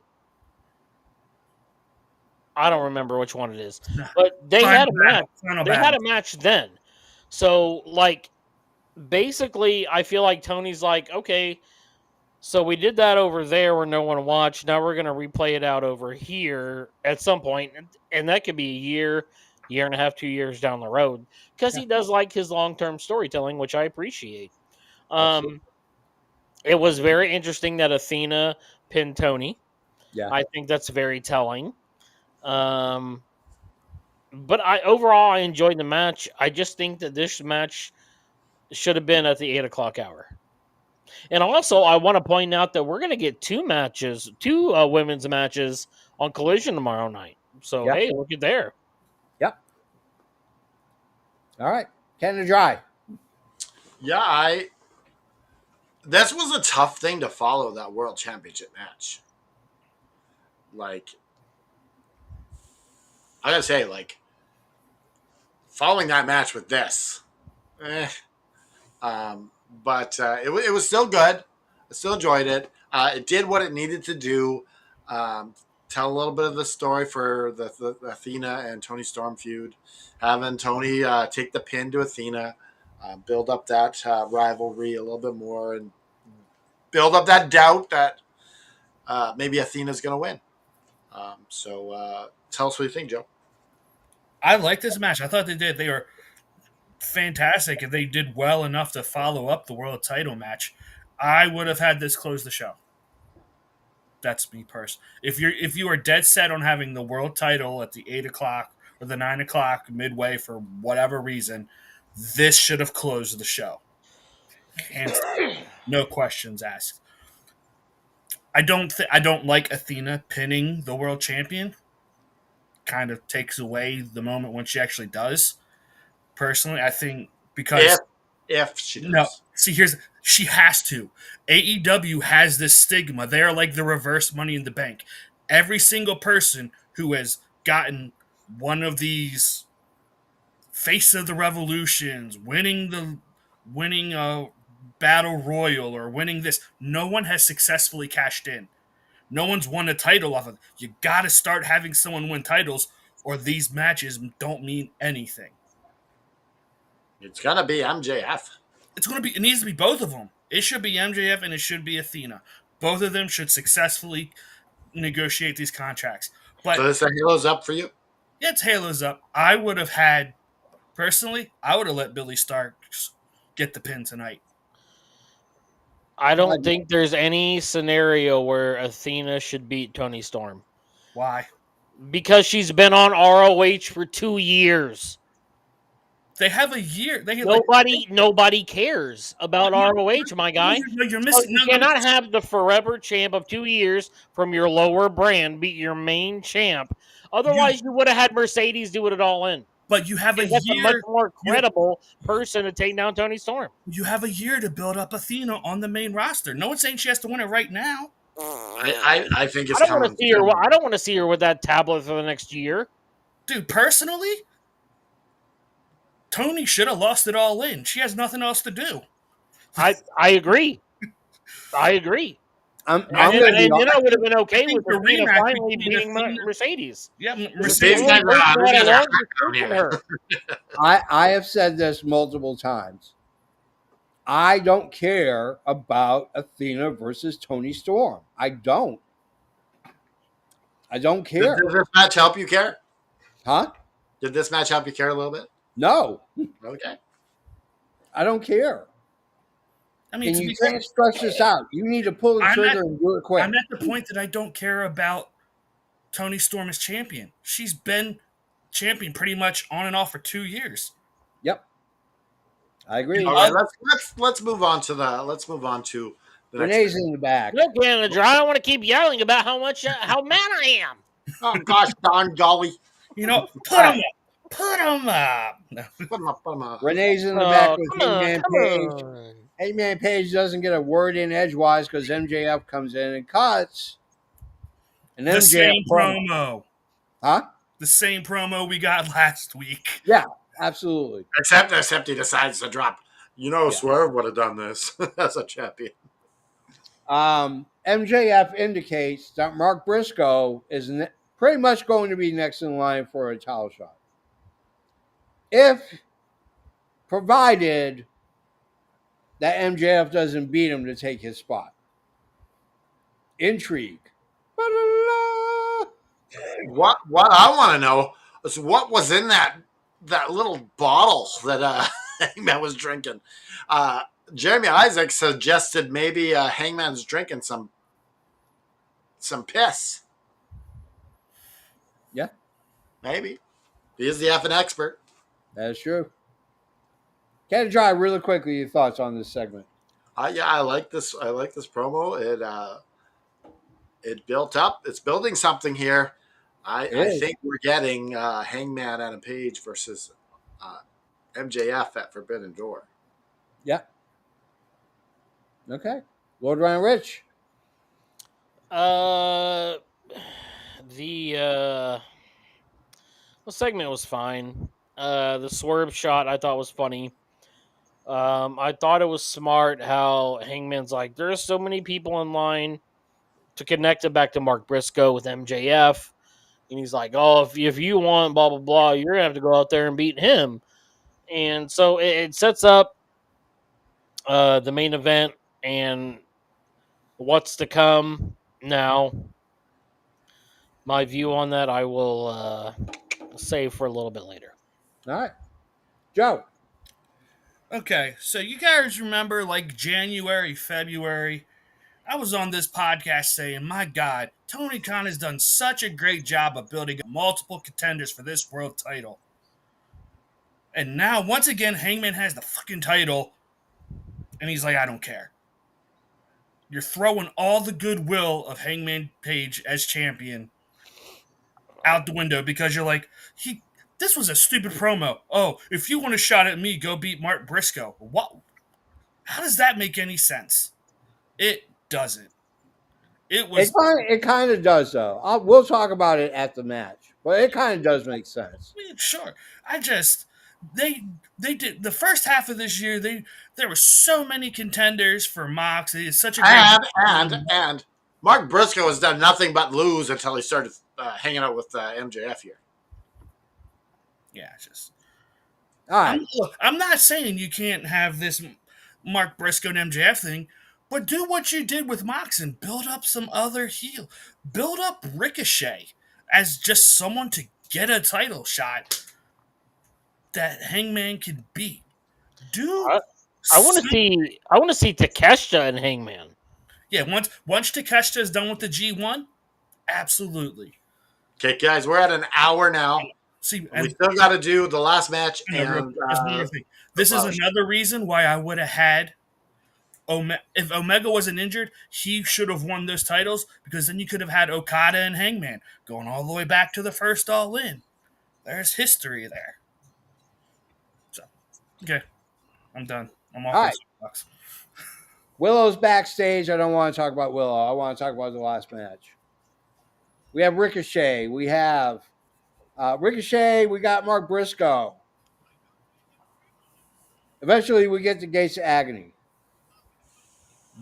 I don't remember which one it is. But they had a match. They had a match then. So, like, basically, I feel like Tony's like, okay, so we did that over there where no one watched. Now we're going to replay it out over here at some point. And that could be a year and a half, 2 years down the road. Because he does like his long-term storytelling, which I appreciate. It was very interesting that Athena pinned Tony. Yeah. I think that's very telling. But overall, I enjoyed the match. I just think that this match should have been at the 8 o'clock hour. And also, I want to point out that we're going to get two women's matches on Collision tomorrow night. So, hey, look at there. Yep. All right. Canada Dry. Yeah, this was a tough thing to follow, that World Championship match. Like, I gotta say, like, following that match with this, but it was still good. I still enjoyed it. It did what it needed to do. Tell a little bit of the story for the Athena and Tony Storm feud. Having Tony take the pin to Athena, build up that rivalry a little bit more, and build up that doubt that maybe Athena's going to win. Tell us what you think, Joe. I like this match. I thought they were fantastic. If they did well enough to follow up the world title match, I would have had this close the show. That's me personally. If you are dead set on having the world title at the 8 o'clock or the 9 o'clock midway for whatever reason, this should have closed the show. Hands down. No questions asked. I don't like Athena pinning the world champion. Kind of takes away the moment when she actually does. Personally, I think because If she does. no, see, she has to. AEW has this stigma. They are like the reverse Money in the Bank. Every single person who has gotten one of these Face of the Revolutions, winning a battle royal or winning this, no one has successfully cashed in. No one's won a title off of it. You got to start having someone win titles, or these matches don't mean anything. It's going to be MJF. It needs to be both of them. It should be MJF and it should be Athena. Both of them should successfully negotiate these contracts. But So this Halo's up for you? it's Halo's up. Personally, I would have let Billy Starks get the pin tonight. I don't think there's any scenario where Athena should beat Toni Storm. Why? Because she's been on ROH for 2 years. They have a year. Nobody cares about ROH, my guy. You're missing. You cannot have the forever champ of 2 years from your lower brand beat your main champ. Otherwise, you would have had Mercedes do it all in. But you have That's a much more credible person to take down Toni Storm. You have a year to build up Athena on the main roster. No one's saying she has to win it right now. I think it's I don't coming. I don't want to see her with that tablet for the next year. Dude, personally, Toni should have lost it all in. She has nothing else to do. I agree. I agree. I would have been okay with Athena finally beating Mercedes. Yeah, Mercedes. I have said this multiple times. I don't care about Athena versus Toni Storm. I don't care. Did this match help you care? Huh? Did this match help you care a little bit? No. Okay. I don't care. I mean, and you can't stretch this out. You need to pull the trigger and do it quick. I'm at the point that I don't care about Toni Storm as champion. She's been champion pretty much on and off for 2 years. Yep, I agree. All right, let's move on to the Renee's in the back. Look, manager, I don't want to keep yelling about how mad I am. Oh gosh, darn golly! You know, put him up. Put him up. No. Put him up. Renee's in the back with Hangman Page. Hangman Page doesn't get a word in edgewise because MJF comes in and cuts. And the MJF same promo. Huh? The same promo we got last week. Yeah, absolutely. Except he decides to drop. Swerve would have done this as a champion. MJF indicates that Mark Briscoe is pretty much going to be next in line for a title shot. Provided that MJF doesn't beat him to take his spot. Intrigue. What I want to know is what was in that little bottle that Hangman was drinking. Jeremy Isaac suggested maybe Hangman's drinking some piss. Yeah. Maybe. He is the effing expert. That is true. Can Dry, really quickly, your thoughts on this segment? I like this. I like this promo. It built up. It's building something here. I think we're getting Hangman Adam Page versus MJF at Forbidden Door. Yeah. Okay. Lord Ryan Rich. The segment was fine. The swerve shot I thought was funny. I thought it was smart how Hangman's like, there's so many people in line to connect it back to Mark Briscoe with MJF. And he's like, oh, if you want blah, blah, blah, you're going to have to go out there and beat him. And so it sets up the main event. And what's to come now. My view on that I will save for a little bit later. All right, Joe. Okay, so you guys remember like January, February, I was on this podcast saying, my God, Tony Khan has done such a great job of building multiple contenders for this world title. And now, once again, Hangman has the fucking title, and he's like, I don't care. You're throwing all the goodwill of Hangman Page as champion out the window because you're like, this was a stupid promo. Oh, if you want a shot at me, go beat Mark Briscoe. What? How does that make any sense? It doesn't. It was It kind of does though. We'll talk about it at the match, but it kind of does make sense. sure. I just they did the first half of this year. There were so many contenders for Mox. It's such a great And Mark Briscoe has done nothing but lose until he started hanging out with MJF here. yeah. Just All right. I'm not saying you can't have this Mark Briscoe and MJF thing, but do what you did with Mox and build up some other heel. Build up Ricochet as just someone to get a title shot that Hangman can beat. Do I want to see. I want to see Takeshita and Hangman. Yeah, once Takeshita is done with the G1, absolutely. Okay, guys, we're at an hour now. See, we still got to do the last match. And this is another reason why I would have had if Omega wasn't injured, he should have won those titles because then you could have had Okada and Hangman going all the way back to the first All In. There's history there. So, okay, I'm done. I'm off this box. Willow's backstage. I don't want to talk about Willow. I want to talk about the last match. We have Ricochet. We have Ricochet. We got Mark Briscoe. Eventually, we get to Gates of Agony.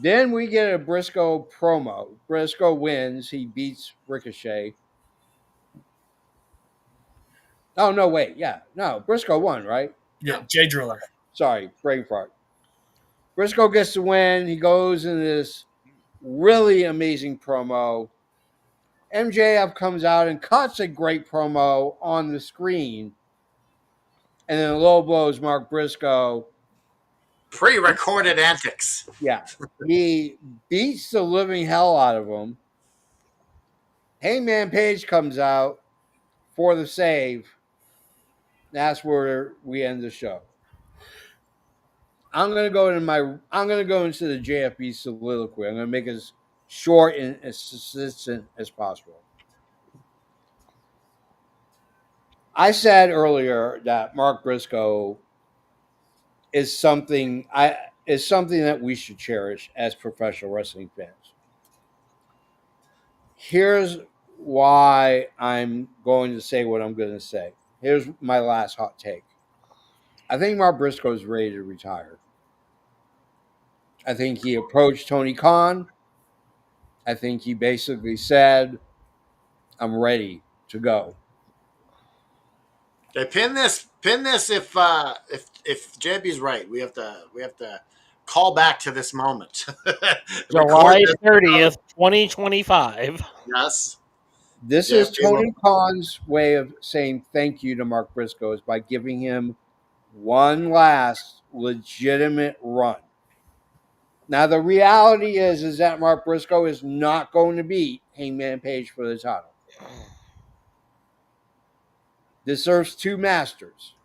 Then we get a Briscoe promo. Briscoe wins. He beats Ricochet. Oh, no, wait. Yeah. No, Briscoe won, right? Yeah, Jay Driller. Sorry, brain fart. Briscoe gets the win. He goes in this really amazing promo. MJF comes out and cuts a great promo on the screen. And then low blows Mark Briscoe. Pre-recorded antics. Yeah. He beats the living hell out of him. Hangman Page comes out for the save. That's where we end the show. I'm gonna go into the JFB soliloquy. I'm gonna make it as short and as succinct as possible. I said earlier that Mark Briscoe is something that we should cherish as professional wrestling fans. Here's why I'm going to say what I'm going to say. Here's my last hot take. I think Mark Briscoe is ready to retire. I think he approached Tony Khan. I think he basically said, I'm ready to go. Okay, pin this if JB's right. We have to call back to this moment. July 30th, 2025. Yes. This is Tony Khan's way of saying thank you to Mark Briscoe is by giving him one last legitimate run. Now, the reality is that Mark Briscoe is not going to beat Hangman Page for the title. This serves two masters.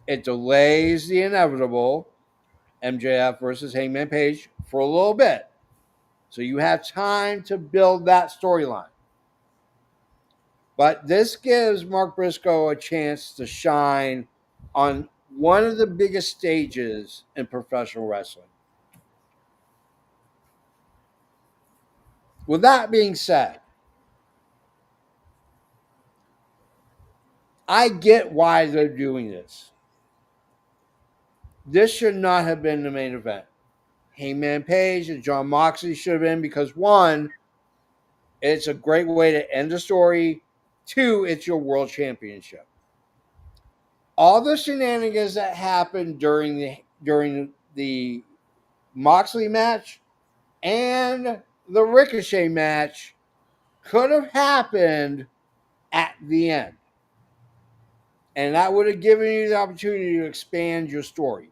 It delays the inevitable MJF versus Hangman Page for a little bit. So you have time to build that storyline. But this gives Mark Briscoe a chance to shine on one of the biggest stages in professional wrestling. With that being said, I get why they're doing this. This should not have been the main event. Hangman Page and John Moxley should have been because one, it's a great way to end the story. Two, it's your world championship. All the shenanigans that happened during the Moxley match and the Ricochet match could have happened at the end. And that would have given you the opportunity to expand your story.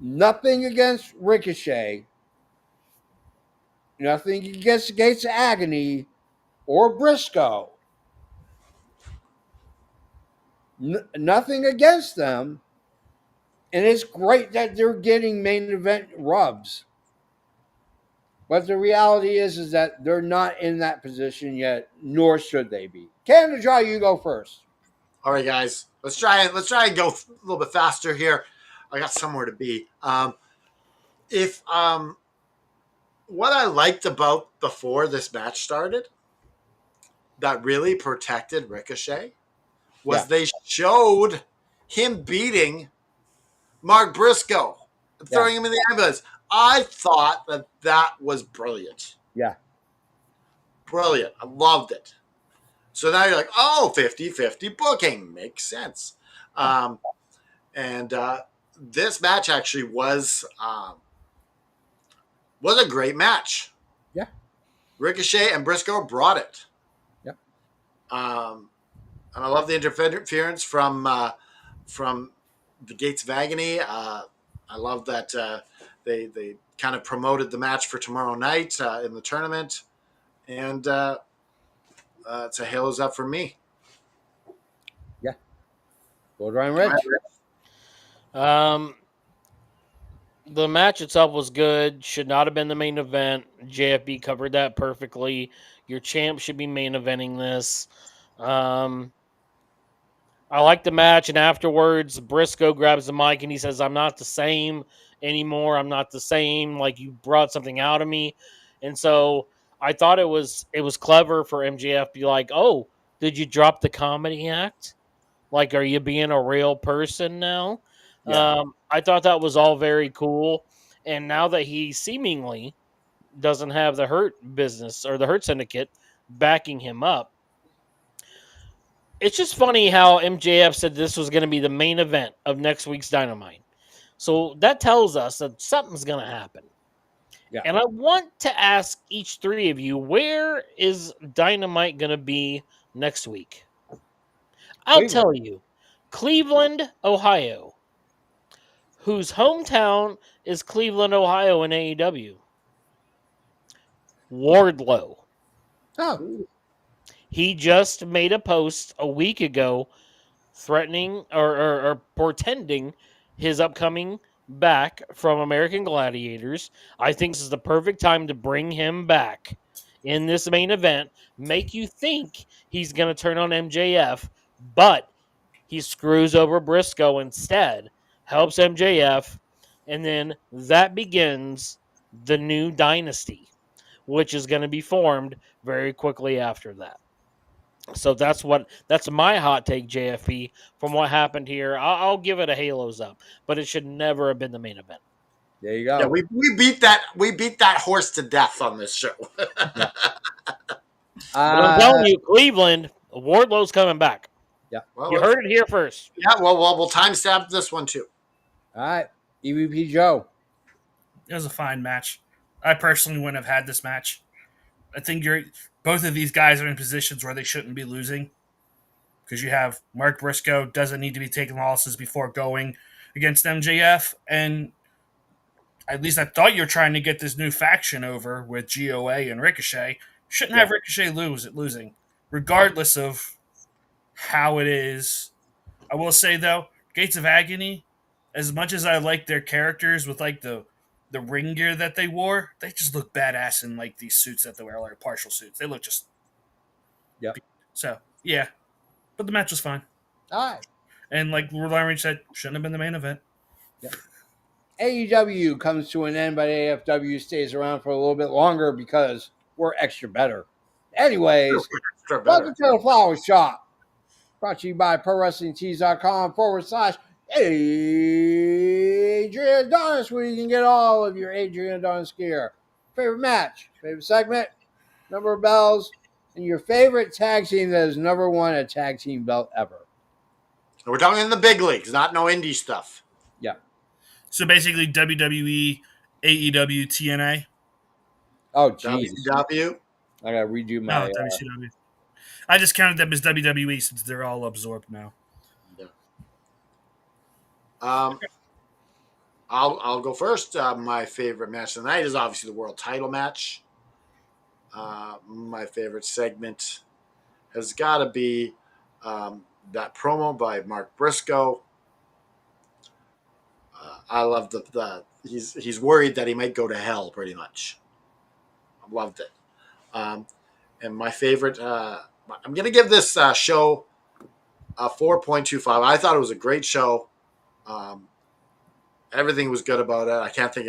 Nothing against Ricochet, nothing against Gates of Agony or Briscoe. Nothing against them. And it's great that they're getting main event rubs. But the reality is that they're not in that position yet, nor should they be. Canada Dry, you go first. All right, guys, let's try and go a little bit faster here. I got somewhere to be. If what I liked about before this match started that really protected Ricochet was they showed him beating Mark Briscoe, throwing him in the ambulance. I thought that was brilliant. Yeah. Brilliant. I loved it. So now you're like, oh, 50-50 booking. Makes sense. And this match actually was a great match. Yeah. Ricochet and Briscoe brought it. Yep. And I love the interference from the Gates of Agony. I love that they kind of promoted the match for tomorrow night in the tournament. And it's a halos up for me. Yeah. Gold Ryan Rich. The match itself was good. Should not have been the main event. JFB covered that perfectly. Your champ should be main eventing this. I like the match, and afterwards, Briscoe grabs the mic and he says, "I'm not the same anymore. I'm not the same. Like, you brought something out of me." And so I thought it was clever for MJF to be like, "Oh, did you drop the comedy act? Like, are you being a real person now?" Yeah. I thought that was all very cool. And now that he seemingly doesn't have the Hurt business or the Hurt Syndicate backing him up, it's just funny how MJF said this was going to be the main event of next week's Dynamite. So that tells us that something's going to happen. Yeah. And I want to ask each three of you, where is Dynamite going to be next week? I'll tell you, Cleveland, Ohio. Whose hometown is Cleveland, Ohio in AEW? Wardlow. Oh. He just made a post a week ago threatening or portending his upcoming back from American Gladiators. I think this is the perfect time to bring him back in this main event, make you think he's going to turn on MJF, but he screws over Briscoe instead, helps MJF, and then that begins the new dynasty, which is going to be formed very quickly after that. So that's my hot take, JFP, from what happened here. I'll give it a halos up, but it should never have been the main event. There you go. Yeah, we beat that horse to death on this show. Yeah. But I'm telling you, Cleveland, Wardlow's coming back. Yeah. Well, you heard it here first. Yeah, well, we'll timestamp this one too. All right. EVP Joe. It was a fine match. I personally wouldn't have had this match. I think both of these guys are in positions where they shouldn't be losing, because you have Mark Briscoe doesn't need to be taking losses before going against MJF, and at least I thought you were trying to get this new faction over with GOA and Ricochet. Shouldn't have Ricochet losing, regardless of how it is. I will say though, Gates of Agony, as much as I like their characters with like the ring gear that they wore, they just look badass in like these suits that they wear, like partial suits. They look just So yeah, but the match was fine. All right. And like Larry said, shouldn't have been the main event. Yep. AEW comes to an end, but AFW stays around for a little bit longer because we're extra better. Anyways, welcome to the Flower Shop. Brought to you by ProWrestlingTees.com/Adrian Adonis, where you can get all of your Adrian Adonis gear. Favorite match, favorite segment, number of bells, and your favorite tag team that has never won a tag team belt ever. We're talking in the big leagues, not no indie stuff. Yeah. So basically, WWE AEW TNA. Oh, jeez. WCW. I gotta redo No, my. WCW. I just counted them as WWE since they're all absorbed now. Yeah. I'll go first. My favorite match tonight is obviously the world title match. My favorite segment has got to be that promo by Mark Briscoe. I love the he's worried that he might go to hell. Pretty much, I loved it. And my favorite, I'm gonna give this show a 4.25. I thought it was a great show. Um, Everything was good about it. I can't think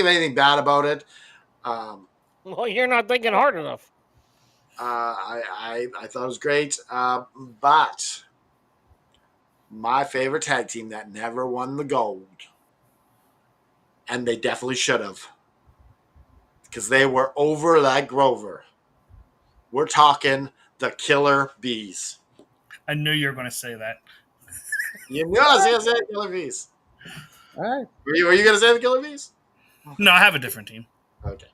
of anything bad about it. Um, Well, you're not thinking hard enough. I thought it was great. But my favorite tag team that never won the gold, and they definitely should have, because they were over like Grover. We're talking the Killer Bees. I knew you were going to say that. You know I was going to say the Killer Bees. All right. Were you going to say the Killer Bees? No, I have a different team. Okay.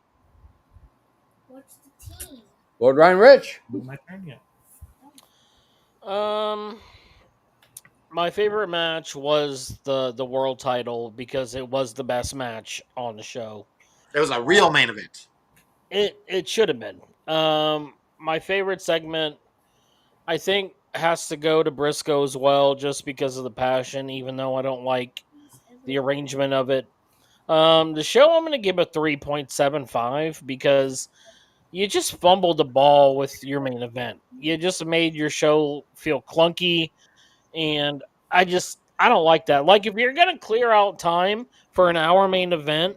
What's the team? Lord Ryan Rich. My turn, yeah. My favorite match was the world title because it was the best match on the show. It was a real main event. It should have been. My favorite segment, I think, has to go to Briscoe as well, just because of the passion. Even though I don't like the arrangement of it. The show I'm going to give a 3.75 because you just fumbled the ball with your main event. You just made your show feel clunky, and I don't like that. Like, if you're going to clear out time for an hour main event,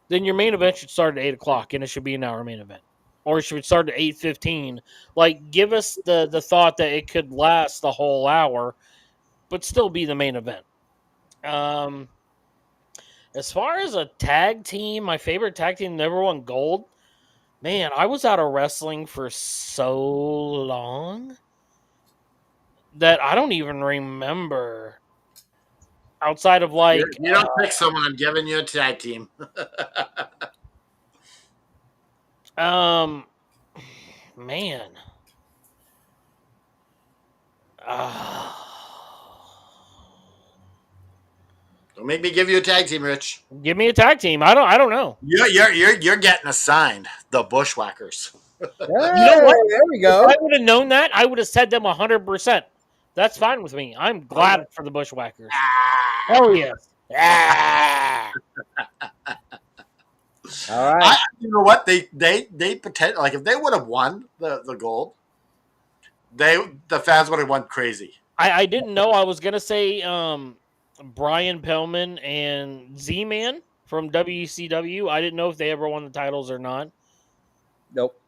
then your main event should start at 8 o'clock, and it should be an hour main event, or it should start at 8:15. Like, give us the thought that it could last the whole hour, but still be the main event. As far as a tag team, my favorite tag team never won gold. Man, I was out of wrestling for so long that I don't even remember. Outside of You don't pick someone. I'm giving you a tag team. Man. Don't make me give you a tag team, Rich. Give me a tag team. I don't know. You're getting assigned the Bushwhackers. Hey, You know what? there we go. If I would have known that, I would have said them 100%. That's fine with me. I'm glad for the Bushwhackers. Oh yes. Ah! All right. You know what? They pretend like if they would have won the gold, the fans would have went crazy. I didn't know I was gonna say Brian Pillman and Z-Man from WCW. I didn't know if they ever won the titles or not. Nope.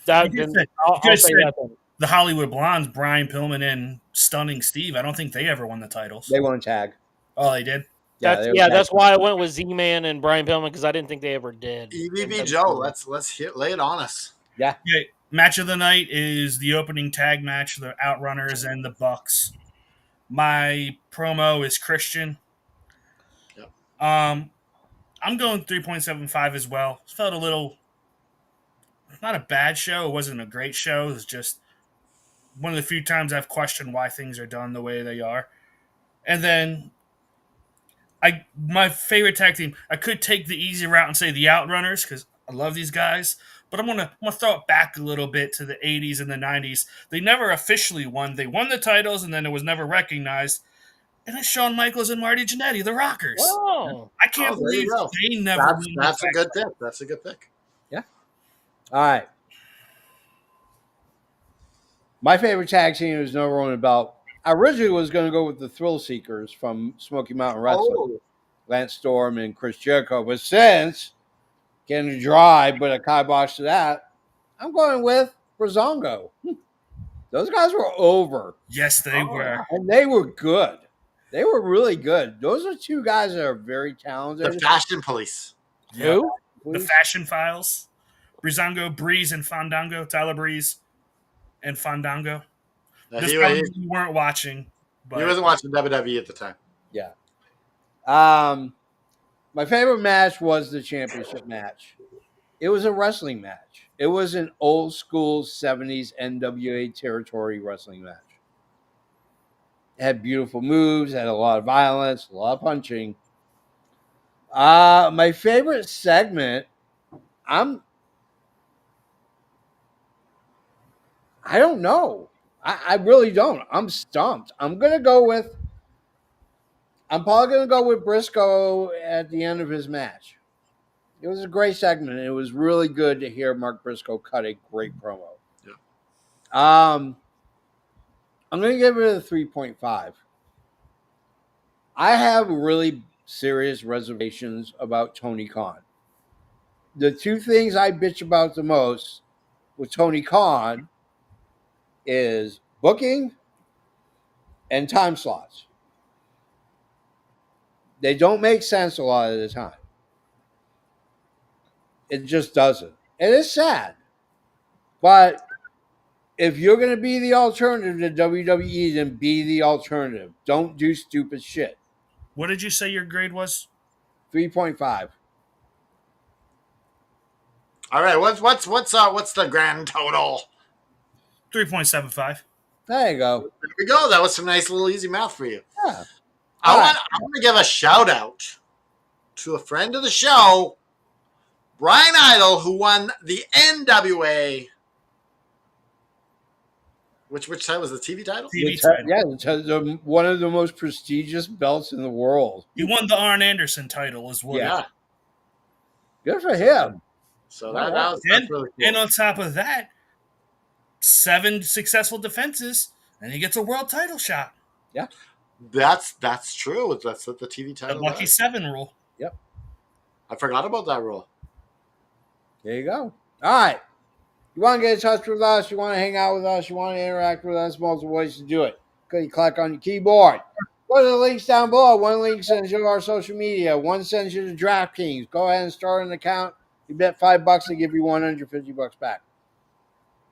That You then could I'll have say said that then. the Hollywood Blondes, Brian Pillman and Stunning Steve. I don't think they ever won the titles. They won't tag. Oh, they did? That's why I went with Z-Man and Brian Pillman because I didn't think they ever did. EVP Joe, let's lay it on us. Yeah. Okay, match of the night is the opening tag match, the Outrunners and the Bucks. My promo is Christian. Yep. I'm going 3.75 as well. It felt a little, not a bad show. It wasn't a great show. It was just one of the few times I've questioned why things are done the way they are. And then my favorite tag team, I could take the easy route and say the Outrunners because I love these guys, but I'm gonna throw it back a little bit to the 80s and the 90s. They never officially won. They won the titles and then it was never recognized. And it's Shawn Michaels and Marty Jannetty, the Rockers. Oh. I can't there you believe go. they never won. That's a good pick. That's a good pick. Yeah. All right. My favorite tag team is number one about. I originally was going to go with the Thrill Seekers from Smoky Mountain Wrestling, Oh, Lance Storm and Chris Jericho. But since getting dry, but a kibosh to that, I'm going with Brazongo. Those guys were over, Yes, they were. and they were good. They were really good. Those are two guys that are very talented. the Fashion Police. Who? The Fashion Files. Brizongo, Breeze, and Fandango. Tyler Breeze and Fandango. Now, This he probably you weren't watching, but wasn't watching WWE at the time. Yeah. My favorite match was the championship match. It was a wrestling match. It was an old school 70s NWA territory wrestling match. It had beautiful moves, had a lot of violence, a lot of punching. My favorite segment, I don't know. I really don't. I'm stumped. I'm probably gonna go with Briscoe at the end of his match. It was a great segment. It was really good to hear Mark Briscoe cut a great promo. Yeah. I'm gonna give it a 3.5. I have really serious reservations about Tony Khan. The two things I bitch about the most with Tony Khan is booking and time slots. They don't make sense a lot of the time. It just doesn't. And it's sad. But if you're going to be the alternative to WWE, then be the alternative. Don't do stupid shit. What did you say your grade was? 3.5. All right, what's the grand total? 3.75. There you go. There we go. That was some nice little easy math for you. Yeah. I All right. want to give a shout out to a friend of the show, Brian Idol, who won the NWA. Which title was the TV title? TV title. Yeah, one of the most prestigious belts in the world. He won the Arn Anderson title as well. Yeah. Good for him. So that's really cool. And on top of that, 7 successful defenses, and he gets a world title shot. Yeah. That's true. That's what the TV title The Lucky is. 7 rule. Yep. I forgot about that rule. There you go. All right. You want to get in touch with us, you want to hang out with us, you want to interact with us, multiple ways to do it. You click on your keyboard. Go to the links down below. One link sends you to our social media. One sends you to DraftKings. Go ahead and start an account. You bet $5, they give you $150 back.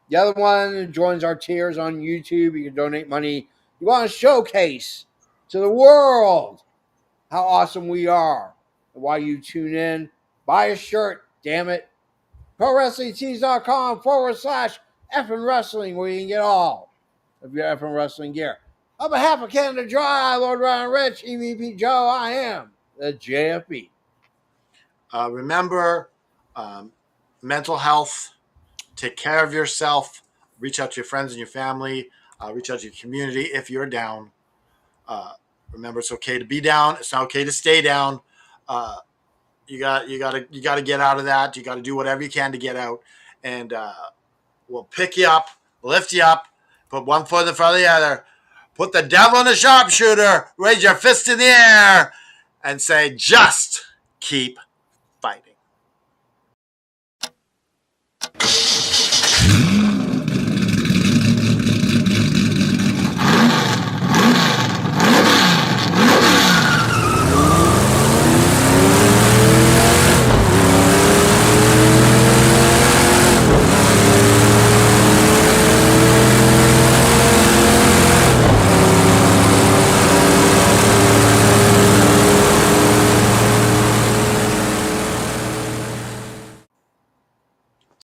The other one joins our tiers on YouTube. You can donate money. You want to showcase to the world how awesome we are and why you tune in. Buy a shirt, damn it. ProWrestlingTees.com/effing wrestling, where you can get all of your effing wrestling gear. On behalf of Canada Dry, Lord Ryan Rich, EVP Joe, I am the JFB. Remember, mental health. Take care of yourself. Reach out to your friends and your family. Reach out to your community if you're down. Remember, it's okay to be down. It's not okay to stay down. You got to get out of that. You got to do whatever you can to get out, and we'll pick you up, lift you up, put one foot in front of the other, put the devil in the sharpshooter, raise your fist in the air, and say, just keep fighting.